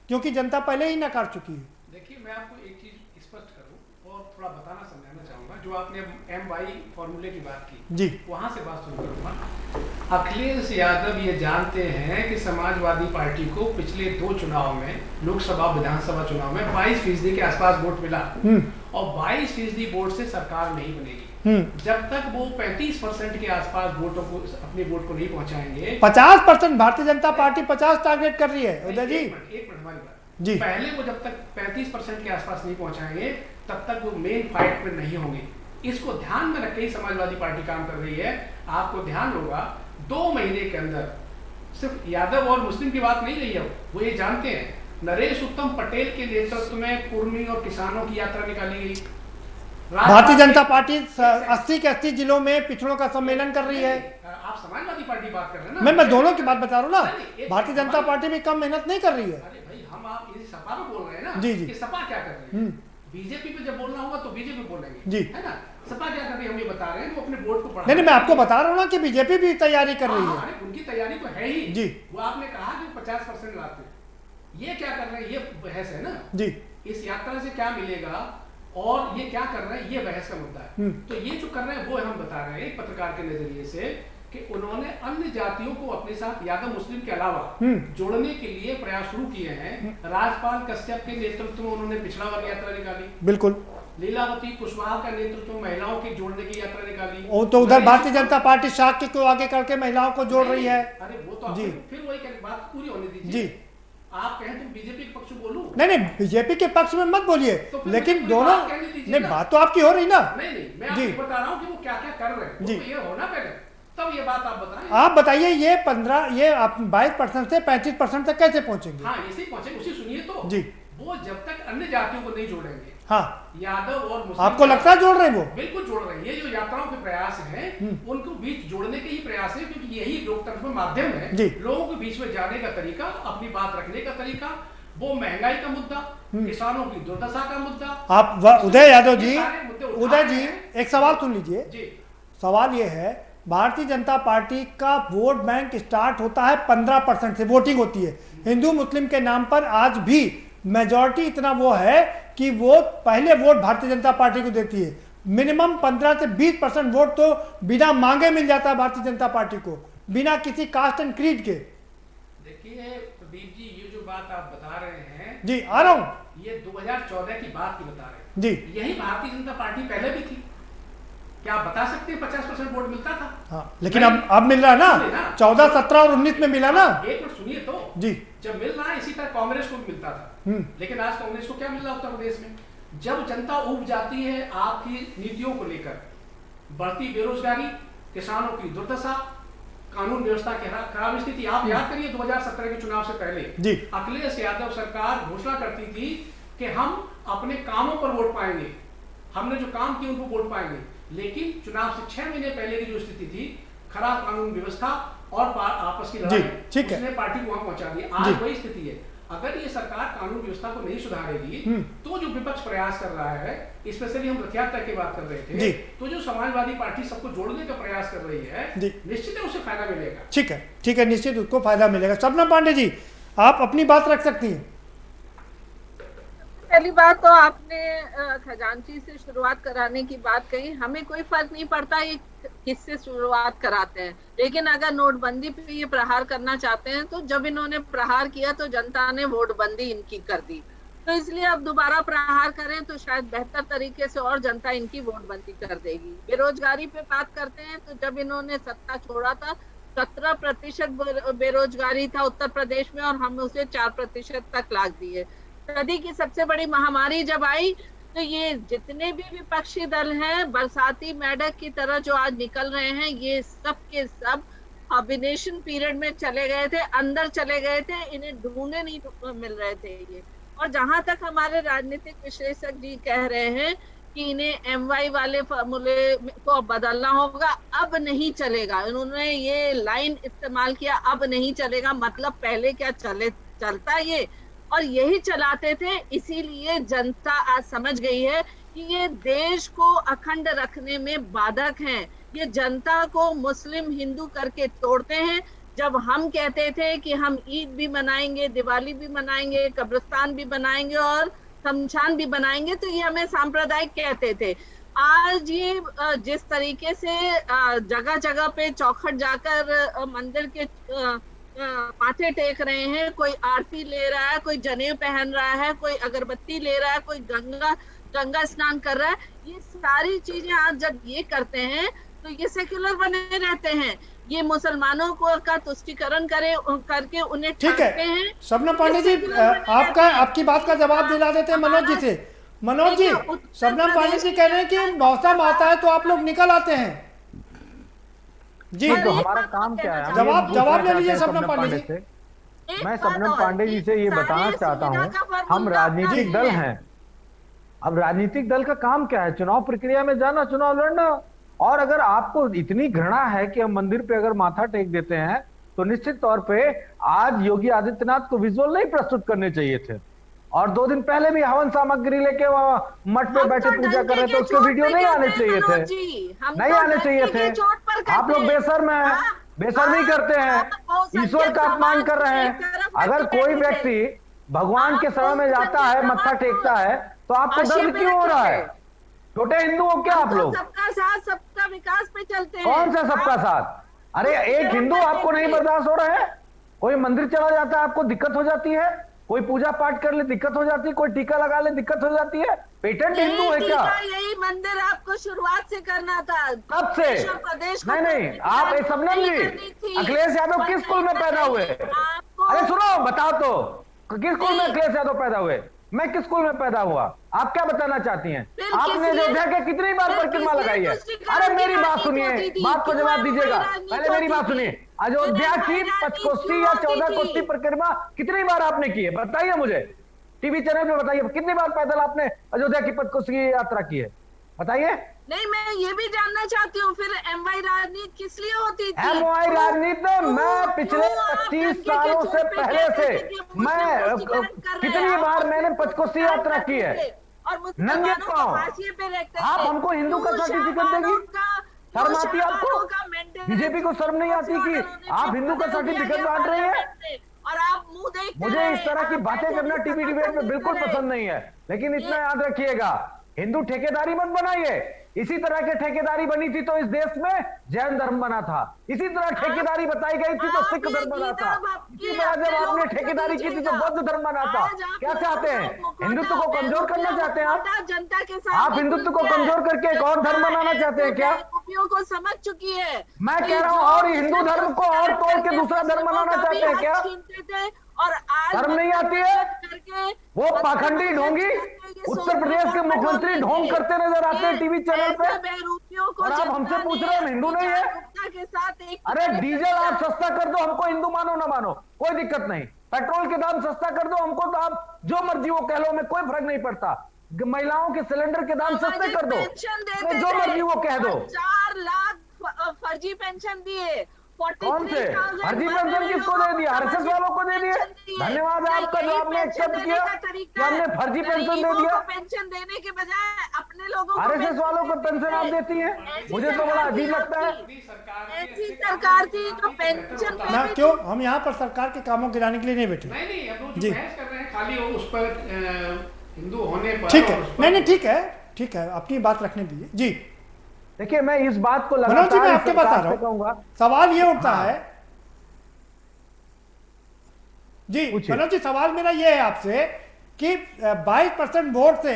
क्योंकि जनता पहले ही नकार चुकी है। देखिए मैं आपको एक चीज स्पष्ट करूं और थोड़ा बताना समझाना चाहूंगा। जो आपने MY फॉर्मूले की बात की जी, वहां से बात शुरू करूंगा। अखिलेश यादव ये जानते हैं कि समाजवादी पार्टी को पिछले 2 चुनाव में, लोकसभा विधानसभा चुनाव में 22% के आसपास वोट मिला, और 22% वोट से सरकार नहीं बनेगी जब तक वो 35% के आसपास वोटों को, अपने वोट को नहीं पहुंचाएंगे। 50% भारतीय जनता पार्टी 50 टारगेट कर रही है उदय जी। एक मिनट हमारी बात जी, पहले वो जब तक 35% के आसपास नहीं पहुंचाएंगे तब तक वो मेन फाइट में नहीं होंगे। इसको ध्यान में रख के ही समाजवादी पार्टी काम कर रही है। आपको ध्यान होगा 2 महीने के अंदर सिर्फ यादव और मुस्लिम की बात नहीं रही है, वो ये जानते हैं नरेश उत्तम पटेल के नेतृत्व में कुर्मी और किसानों की यात्रा निकाली गई। भारतीय जनता पार्टी 80 के 80 जिलों में पिछड़ों का सम्मेलन कर रही है। आप समाजवादी पार्टी बात कर रहे हैं ना? मैं दोनों की बात बता रहा हूँ ना। भारतीय जनता पार्टी भी कम मेहनत नहीं कर रही है। अरे भाई हम आप इसी सपा में बोल रहे हैं ना जी जी, कि सपा क्या कर रही है। बीजेपी पे जब बोलना होगा तो बीजेपी बोलेंगे जी, है ना। सपा क्या कर रही है हम ये बता रहे हैं, वो अपने वोट को बढ़ा। नहीं, मैं आपको बता रहा हूँ ना कि बीजेपी भी तैयारी कर रही है। उनकी तैयारी तो है ही जी। वो आपने कहा कि 50% लाते, ये क्या कर रहे हैं, ये बहस है ना जी। इस यात्रा से क्या मिलेगा और ये क्या कर रहे हैं, ये बहस का मुद्दा है। तो ये जो कर रहे हैं वो हम बता रहे हैं पत्रकार के नजरिए से कि उन्होंने अन्य जातियों को अपने साथ यादव मुस्लिम के अलावा जोड़ने के लिए प्रयास शुरू किए हैं। राजपाल कश्यप के नेतृत्व में उन्होंने पिछड़ा वर्ग यात्रा निकाली, बिल्कुल। लीलावती कुशवाहा का नेतृत्व में महिलाओं के जोड़ने की यात्रा निकाली। वो तो उधर भारतीय जनता पार्टी शाक्य को आगे करके महिलाओं को जोड़ रही है। अरे वो तो जी, फिर वही बात पूरी होने दीजिए जी। आप कहें तो बीजेपी के पक्ष में बोलूं? नहीं, बीजेपी के पक्ष में मत बोलिए, तो लेकिन दोनों नहीं, बात तो आपकी हो रही ना। नहीं, मैं आपको बता रहा हूं कि वो क्या क्या कर रहे हैं। जी, तो ये होना पहले तब ये बात आप बताएं। आप बताइए ये 22% से 35% तक कैसे पहुंचेंगे? हाँ, इसी पहुंचेंगे, उसी सुनिए तो जी। वो जब तक अन्य जातियों को नहीं जोड़ेंगे, हाँ, यादव और मुस्लिम, आपको लगता है जोड़ रहे हैं? वो बिल्कुल जोड़ रहे हैं। ये जो यात्राओं के प्रयास हैं उनको बीच जोड़ने के ही प्रयास है, क्योंकि यही लोकतंत्र में माध्यम है लोगों के बीच में जाने का तरीका, अपनी बात रखने का तरीका। वो महंगाई का मुद्दा, किसानों की दुर्दशा का मुद्दा। आप उदय यादव जी, उदय जी एक सवाल सुन लीजिए। सवाल ये है, भारतीय जनता पार्टी का वोट बैंक स्टार्ट होता है 15% से, वोटिंग होती है हिंदू मुस्लिम के नाम पर। आज भी मेजॉरिटी इतना वो है कि वो पहले वोट भारतीय जनता पार्टी को देती है। मिनिमम 15 से 20% वोट तो बिना मांगे मिल जाता है भारतीय जनता पार्टी को, बिना किसी कास्ट एंड क्रीड के। देखिए प्रदीप जी, ये जो बात आप बता रहे हैं जी, आ रहा हूं, ये 2014 की बात की बता रहे हैं जी। यही भारतीय जनता पार्टी पहले भी थी। क्या आप बता सकते हैं 50% वोट मिलता था? हाँ, लेकिन अब मिल रहा है ना, 14, 17 और 19 में मिला ना। एक मिनट सुनिए तो जी। जब मिल रहा है इसी तरह कांग्रेस को भी मिलता था, लेकिन आज कांग्रेस को क्या मिल रहा है उत्तर प्रदेश में? जब जनता उब जाती है आपकी नीतियों को लेकर, बढ़ती बेरोजगारी, किसानों की दुर्दशा, कानून व्यवस्था की खराब स्थिति। आप याद करिए 2017 के चुनाव से पहले अखिलेश यादव सरकार घोषणा करती थी कि हम अपने कामों पर वोट पाएंगे, हमने जो काम किए उनको वोट पाएंगे। लेकिन चुनाव से 6 महीने पहले की जो स्थिति थी, खराब कानून व्यवस्था और आपस की लड़ाई, उसने पार्टी को वहां पहुंचा दिया। आज वही स्थिति है। अगर ये सरकार कानून व्यवस्था को नहीं सुधारेगी तो जो विपक्ष प्रयास कर रहा है, स्पेशली हम रथ यात्रा की बात कर रहे थे, तो जो समाजवादी पार्टी सबको जोड़ने का प्रयास कर रही है, निश्चित है उसे फायदा मिलेगा। ठीक है, निश्चित उसको फायदा मिलेगा। शबनम पांडे जी, आप अपनी बात रख सकती हैं। पहली बात तो आपने खजांची से शुरुआत कराने की बात कही। हमें कोई फर्क नहीं पड़ता ये किससे शुरुआत कराते हैं, लेकिन अगर नोटबंदी पे ये प्रहार करना चाहते हैं तो जब इन्होंने प्रहार किया तो जनता ने वोटबंदी इनकी कर दी, तो इसलिए अब दोबारा प्रहार करें तो शायद बेहतर तरीके से और जनता इनकी वोटबंदी कर देगी। बेरोजगारी पे बात करते हैं तो जब इन्होंने सत्ता छोड़ा था 17% बेरोजगारी था उत्तर प्रदेश में और हम उसे 4% तक ला दिए। सदी की सबसे बड़ी महामारी जब आई तो ये जितने भी विपक्षी दल हैं बरसाती मेढक की तरह जो आज निकल रहे हैं, ये सब के सब अभिनेशन पीरियड में चले गए थे, अंदर चले गए थे, इन्हें ढूंढने नहीं मिल रहे थे ये। और जहां तक हमारे राजनीतिक विश्लेषक जी कह रहे हैं कि इन्हें MY वाले फॉर्मूले को बदलना होगा, अब नहीं चलेगा। इन्होंने ये लाइन इस्तेमाल किया, अब नहीं चलेगा, मतलब पहले क्या चलता ये, और यही चलाते थे। इसीलिए जनता आज समझ गई है कि ये देश को अखंड रखने में बाधक हैं। ये जनता को मुस्लिम हिंदू करके तोड़ते हैं। जब हम कहते थे कि हम ईद भी मनाएंगे, दिवाली भी मनाएंगे, कब्रिस्तान भी बनाएंगे और शमशान भी बनाएंगे, तो ये हमें सांप्रदायिक कहते थे। आज ये जिस तरीके से जगह जगह पे चौखट जाकर मंदिर के माथे टेक रहे हैं, कोई आरती ले रहा है, कोई जनेऊ पहन रहा है, कोई अगरबत्ती ले रहा है, कोई गंगा स्नान कर रहा है, ये सारी चीजें आज जब ये करते हैं तो ये सेक्युलर बने रहते हैं। ये मुसलमानों को का तुष्टीकरण करके उन्हें ठाकते हैं। शबनम पांडे जी, आपकी बात का जवाब दिला देते हैं मनोज जी से। मनोज जी, शबनम पांडे जी कह रहे हैं कि मौसम आता है तो आप लोग निकल आते हैं जी, तो हमारा काम क्या है? जवाब ले लीजिए शबनम पांडे जी। मैं शबनम पांडे जी से ये बताना चाहता हूँ, हम राजनीतिक दल हैं। अब राजनीतिक दल का काम क्या है? चुनाव प्रक्रिया में जाना, चुनाव लड़ना। और अगर आपको इतनी घृणा है कि हम मंदिर पे अगर माथा टेक देते हैं तो निश्चित तौर पे आज योगी आदित्यनाथ को विजुअल नहीं प्रस्तुत करने चाहिए थे, और 2 दिन पहले भी हवन सामग्री लेके वहां मठ पे बैठे पूजा कर रहे थे, उसके वीडियो नहीं आने चाहिए थे, नहीं आने चाहिए थे। आप लोग बेशर्म हैं, बेशर्मी करते हैं, ईश्वर का अपमान कर रहे हैं। अगर कोई व्यक्ति भगवान के समय में जाता है, मत्था टेकता है, तो आपको दर्द क्यों हो रहा है? छोटे हिंदू हो क्या आप लोग? सबका साथ सबका विकास पे चलते हैं। कौन सा सबका साथ? अरे एक हिंदू आपको नहीं बर्दाश्त हो रहा है? कोई मंदिर चला जाता है आपको दिक्कत हो जाती है, कोई पूजा पाठ कर ले दिक्कत हो जाती है, कोई टीका लगा ले दिक्कत हो जाती है? पेटेंट हिंदू है क्या? यही मंदिर आपको शुरुआत से करना था। कब से? नहीं, आप शबनम जी, अखिलेश यादव किस स्कूल में पैदा हुए? अरे सुनो, बताओ तो, किस स्कूल में अखिलेश यादव पैदा हुए? मैं किस स्कूल में पैदा हुआ? आप क्या बताना चाहती हैं? आपने अयोध्या के कितनी बार परिक्रमा लगाई है? अरे मेरी बात सुनिए, बात को जवाब दीजिएगा, पहले मेरी बात सुनिए। अयोध्या की 5 कोसी या 14 कोसी परिक्रमा कितनी बार आपने की है? बताइए मुझे, टीवी चैनल पे बताइए, कितनी बार पैदल आपने अयोध्या की 5 कोसी की यात्रा की है? बताइए। नहीं, मैं ये भी जानना चाहती हूँ, फिर MY राजनीति किस लिए होती थी? MY राजनीति में मैं पिछले 25 सालों से पहले से मैं कितनी बार मैंने 5 कोसी यात्रा की है, नंगे पांव। आप हमको हिंदू का सर्टिफिकेट देगी? शर्म आती है आपको? बीजेपी को शर्म नहीं आती कि आप हिंदू का सर्टिफिकेट बांट रही है? और आप मुंह देखते मुझे इस तरह की बातें करना टीवी डिबेट में बिल्कुल पसंद नहीं है, लेकिन इतना याद रखिएगा, हिंदू ठेकेदारी मत बनाइए। इसी तरह के ठेकेदारी बनी थी तो इस देश में जैन धर्म बना था, इसी तरह ठेकेदारी बताई गई थी तो सिख धर्म बना था, इसी तरह जब आपने ठेकेदारी की थी तो बौद्ध धर्म बना था। क्या चाहते हैं? हिंदुत्व को कमजोर करना चाहते हैं आप? जनता के साथ आप हिंदुत्व को कमजोर करके एक और धर्म बनाना चाहते हैं क्या? को समझ चुकी है। मैं कह रहा हूँ, और हिंदू धर्म को और तोड़ के दूसरा धर्म बनाना चाहते हैं क्या? और आज शर्म नहीं आती है? वो पाखंडी ढोंगी उत्तर प्रदेश के मुख्यमंत्री ढोंग करते नजर आते हैं टीवी चैनल पे, और आप हमसे पूछ रहे हैं हिंदू नहीं है? अरे डीजल आप सस्ता कर दो, हमको हिंदू मानो ना मानो कोई दिक्कत नहीं, पेट्रोल के दाम सस्ता कर दो, हमको तो आप जो मर्जी वो कह लो, हमें कोई फर्क नहीं पड़ता। महिलाओं के सिलेंडर के दाम सस्ते कर दो, जो मर्जी वो कह दो। 4 लाख फर्जी पेंशन दिए। कौन से फर्जी पेंशन किसको दे दिया? आरएसएस वालों को दे दिए। धन्यवाद आपका जो आपने एक्सेप्ट किया कि हमने फर्जी पेंशन दे दिया। पेंशन देने के बजाय अपने लोगों को आरएसएस वालों को पेंशन आप देती हैं, मुझे तो बड़ा अजीब लगता है। ऐसी सरकार थी जो पेंशन ना क्यों हम यहाँ पर सरकार के कामों गिराने के लिए नहीं बैठे। नहीं अब वो जो बहस कर रहे हैं खाली वो उस पर हिंदू होने पर। ठीक है, नहीं ठीक है, अपनी बात रखने दीजिए जी। देखिए मैं इस बात को मनोज जी मैं आपके पास आ रहा हूँ, सवाल ये उठता है जी मनोज जी, सवाल मेरा ये है आपसे कि 22% वोट से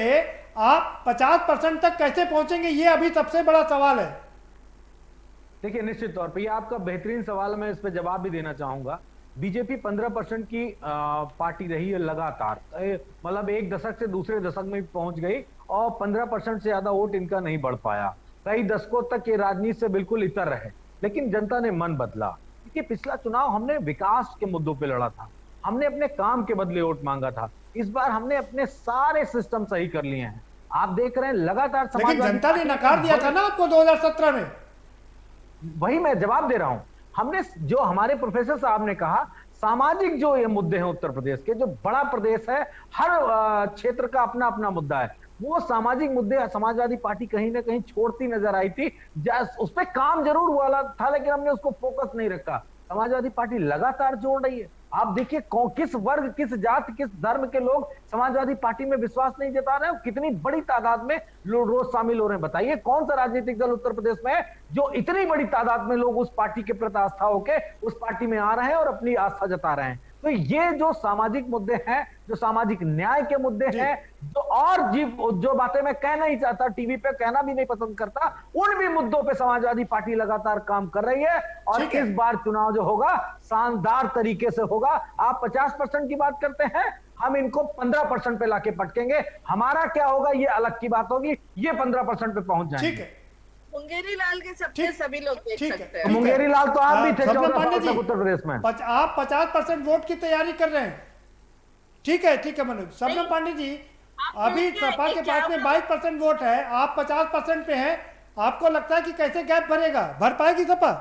आप 50% तक कैसे पहुंचेंगे, ये अभी सबसे बड़ा सवाल है। देखिए निश्चित तौर पे ये आपका बेहतरीन सवाल है, मैं इस पे जवाब भी देना चाहूंगा। बीजेपी 15% की पार्टी रही है लगातार, मतलब एक दशक से दूसरे दशक में पहुंच गई और 15% से ज्यादा वोट इनका नहीं बढ़ पाया। कई दशकों तक ये राजनीति से बिल्कुल इतर रहे, लेकिन जनता ने मन बदला। क्योंकि पिछला चुनाव हमने विकास के मुद्दों पे लड़ा था, हमने अपने काम के बदले वोट मांगा था। इस बार हमने अपने सारे सिस्टम सही कर लिए हैं। आप देख रहे हैं लगातार लेकिन जनता ने नकार दिया था ना आपको 2017 में। वही मैं जवाब दे रहा हूं। हमने जो हमारे प्रोफेसर साहब ने कहा, सामाजिक जो ये मुद्दे हैं उत्तर प्रदेश के, जो बड़ा प्रदेश है, हर क्षेत्र का अपना अपना मुद्दा है, वो सामाजिक मुद्दे समाजवादी पार्टी कहीं ना कहीं छोड़ती नजर आई थी। उस पर काम जरूर हुआ था, लेकिन हमने उसको फोकस नहीं रखा। समाजवादी पार्टी लगातार जोड़ रही है। आप देखिए किस वर्ग, किस जाति, किस धर्म के लोग समाजवादी पार्टी में विश्वास नहीं जता रहे हैं, कितनी बड़ी तादाद में लोग रोज शामिल हो रहे हैं। बताइए कौन सा राजनीतिक दल उत्तर प्रदेश में है जो इतनी बड़ी तादाद में लोग उस पार्टी के प्रति आस्था होके उस पार्टी में आ रहे हैं और अपनी आस्था जता रहे हैं। तो ये जो सामाजिक मुद्दे हैं, जो सामाजिक न्याय के मुद्दे हैं, जो बातें मैं कह नहीं चाहता, टीवी पे कहना भी नहीं पसंद करता, उन भी मुद्दों पे समाजवादी पार्टी लगातार काम कर रही है। और इस बार चुनाव जो होगा शानदार तरीके से होगा। आप 50% की बात करते हैं, हम इनको 15% पे लाके पटकेंगे। हमारा क्या होगा ये अलग की बात होगी, ये 15% पे पहुंच जाएंगे। ठीक है, मुंगेरी लाल के सपने सभी लोग देख सकते हैं। मुंगेरी लाल तो आप भी थे स्वप्न पांडे जी, उत्तर प्रदेश में। आप 50% वोट की तैयारी कर रहे हैं। ठीक है मनोज। स्वप्न पांडे जी, अभी सपा के पास में 22% वोट है, आप 50% पे हैं, आपको लगता है कि कैसे गैप भरेगा, भर पाएगी सपा?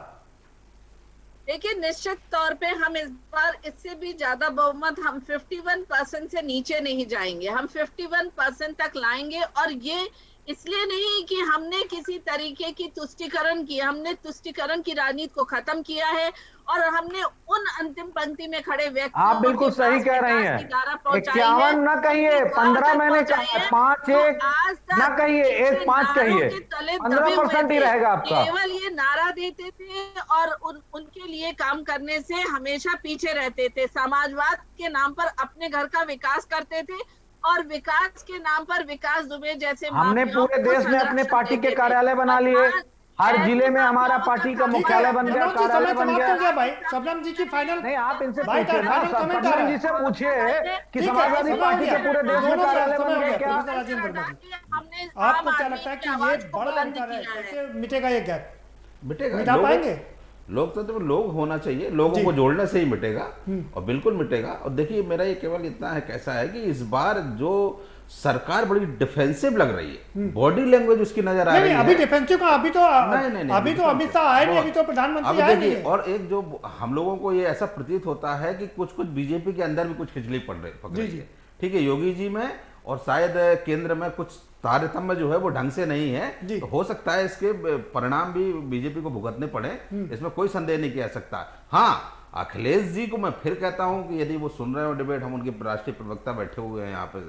देखिए निश्चित तौर पे हम इस बार इससे भी ज्यादा बहुमत, हम 51% से नीचे नहीं जाएंगे, हम 51% तक लाएंगे। और ये इसलिए नहीं कि हमने किसी तरीके की तुष्टिकरण की, हमने तुष्टिकरण की राजनीति को खत्म किया है और हमने उन अंतिम पंक्ति में खड़े व्यक्तियों, आप बिल्कुल सही कह रही हैं। 51 ना कहिए, 15 मैंने कहा, 5-1 ना कहिए, 1-5 कहिए, 15% ही रहेगा आपका। केवल ये नारा देते थे और उनके लिए काम करने से हमेशा पीछे रहते थे। समाजवाद के नाम पर अपने घर का विकास करते थे और विकास के नाम पर विकास दुबे जैसे हमने पूरे देश में अपने पार्टी के कार्यालय बना लिए, हर जिले में हमारा पार्टी का मुख्यालय बन गया, कार्यालय बन गया। भाई शबनम जी की फाइनल नहीं, आप इनसे पूछिए ना, शबनम जी से पूछिए कि समाजवादी पार्टी के पूरे देश में कार्यालय बन गया क्या? आपको क्या लगता है कि ये बड़ा अंतर है, कैसे मिटेगा ये गैप? मिटेगा, मिटा पाएंगे? लोकतंत्र में लोग होना चाहिए, लोगों को जोड़ने से ही मिटेगा और बिल्कुल मिटेगा। और देखिए मेरा ये केवल इतना है, कैसा है कि इस बार जो सरकार बड़ी डिफेंसिव लग रही है, बॉडी लैंग्वेज उसकी नजर आ रही है। अभी डिफेंसिव का अभी तो अमित शाह आए नहीं, अभी तो प्रधानमंत्री आए नहीं। और एक जो हम लोगों को ये ऐसा प्रतीत होता है कि कुछ बीजेपी के अंदर भी कुछ खिचड़ी पड़ रही है। ठीक है, योगी जी में और शायद केंद्र में कुछ तारतम्य जो है वो ढंग से नहीं है, तो हो सकता है इसके परिणाम भी बीजेपी को भुगतने पड़े, इसमें कोई संदेह नहीं किया जा सकता। हाँ, अखिलेश जी को मैं फिर कहता हूं कि यदि वो सुन रहे हो डिबेट, हम उनके राष्ट्रीय प्रवक्ता बैठे हुए हैं यहाँ पे,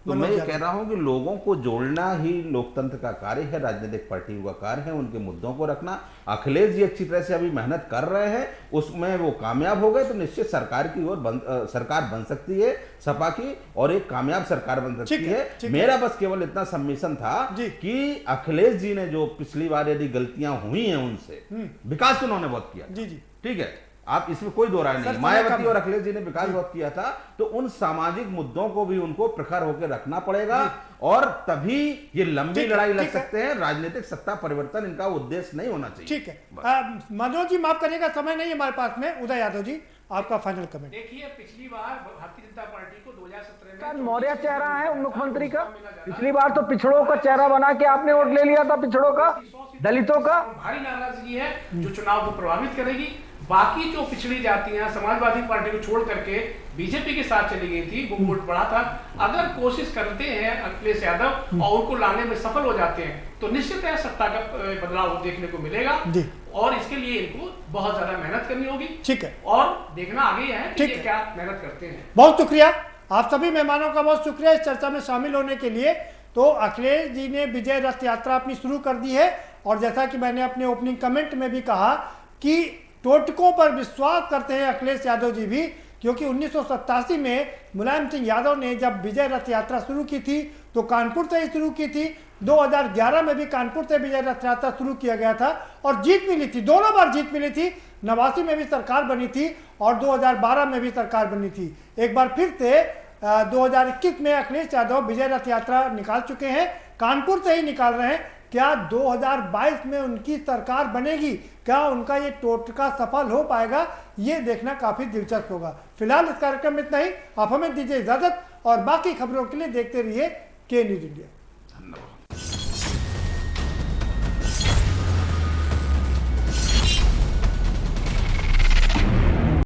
तो मैं ये कह रहा हूं कि लोगों को जोड़ना ही लोकतंत्र का कार्य है, राजनीतिक पार्टियों का कार्य है, उनके मुद्दों को रखना। अखिलेश जी अच्छी तरह से अभी मेहनत कर रहे हैं, उसमें वो कामयाब हो गए तो निश्चित सरकार की ओर सरकार बन सकती है सपा की, और एक कामयाब सरकार बन सकती है। मेरा बस केवल इतना सबमिशन था कि अखिलेश जी ने जो पिछली बार यदि गलतियां हुई हैं उनसे, विकास तो उन्होंने बहुत किया, ठीक है, आप इसमें कोई दो राय नहीं। मायावती और अखिलेश जी ने विकास बहुत किया था, तो उन सामाजिक मुद्दों को भी उनको प्रखर होकर रखना पड़ेगा और तभी ये लंबी लड़ाई लड़ सकते हैं। राजनीतिक सत्ता परिवर्तन इनका उद्देश्य नहीं होना चाहिए। ठीक है मनोज जी, माफ करिएगा, समय नहीं हमारे पास में। उदय यादव जी, आपका फाइनल कमेंट। देखिए, पिछली बार भारतीय जनता पार्टी को 2017 में मौर्य चेहरा है मुख्यमंत्री का। पिछली बार तो पिछड़ों का चेहरा बना के आपने वोट ले लिया था, पिछड़ों का, दलितों का। भारी नाराजगी है जो चुनाव को प्रभावित करेगी। बाकी जो पिछड़ी जातियां समाजवादी पार्टी को छोड़ करके बीजेपी के साथ चली गई थी, वो वोट बढ़ा था। अगर कोशिश करते हैं अखिलेश यादव और उनको लाने में सफल हो जाते हैं तो निश्चित है सत्ता का बदलाव देखने को मिलेगा और इसके लिए इनको बहुत ज्यादा मेहनत करनी होगी। ठीक है, और देखना आगे है कि ये क्या मेहनत करते हैं। बहुत शुक्रिया आप सभी मेहमानों का, बहुत शुक्रिया इस चर्चा में शामिल होने के लिए। तो अखिलेश जी ने विजय रथ यात्रा अपनी शुरू कर दी है और जैसा कि मैंने अपने ओपनिंग कमेंट में भी कहा कि टोटकों पर विश्वास करते हैं अखिलेश यादव जी भी, क्योंकि 1987 में मुलायम सिंह यादव ने जब विजय रथ यात्रा शुरू की थी तो कानपुर से ही शुरू की थी। 2011 में भी कानपुर से विजय रथ यात्रा शुरू किया गया था और जीत मिली थी, दोनों बार जीत मिली थी। 89 में भी सरकार बनी थी और 2012 में भी सरकार बनी थी। एक बार फिर से 2021 में अखिलेश यादव विजय रथ यात्रा निकाल चुके हैं, कानपुर से ही निकाल रहे हैं। क्या 2022 में उनकी सरकार बनेगी? क्या उनका ये टोटका सफल हो पाएगा? ये देखना काफी दिलचस्प होगा। फिलहाल इस कार्यक्रम में इतना ही। आप हमें दीजिए इजाजत और बाकी खबरों के लिए देखते रहिए के न्यूज इंडिया। धन्यवाद।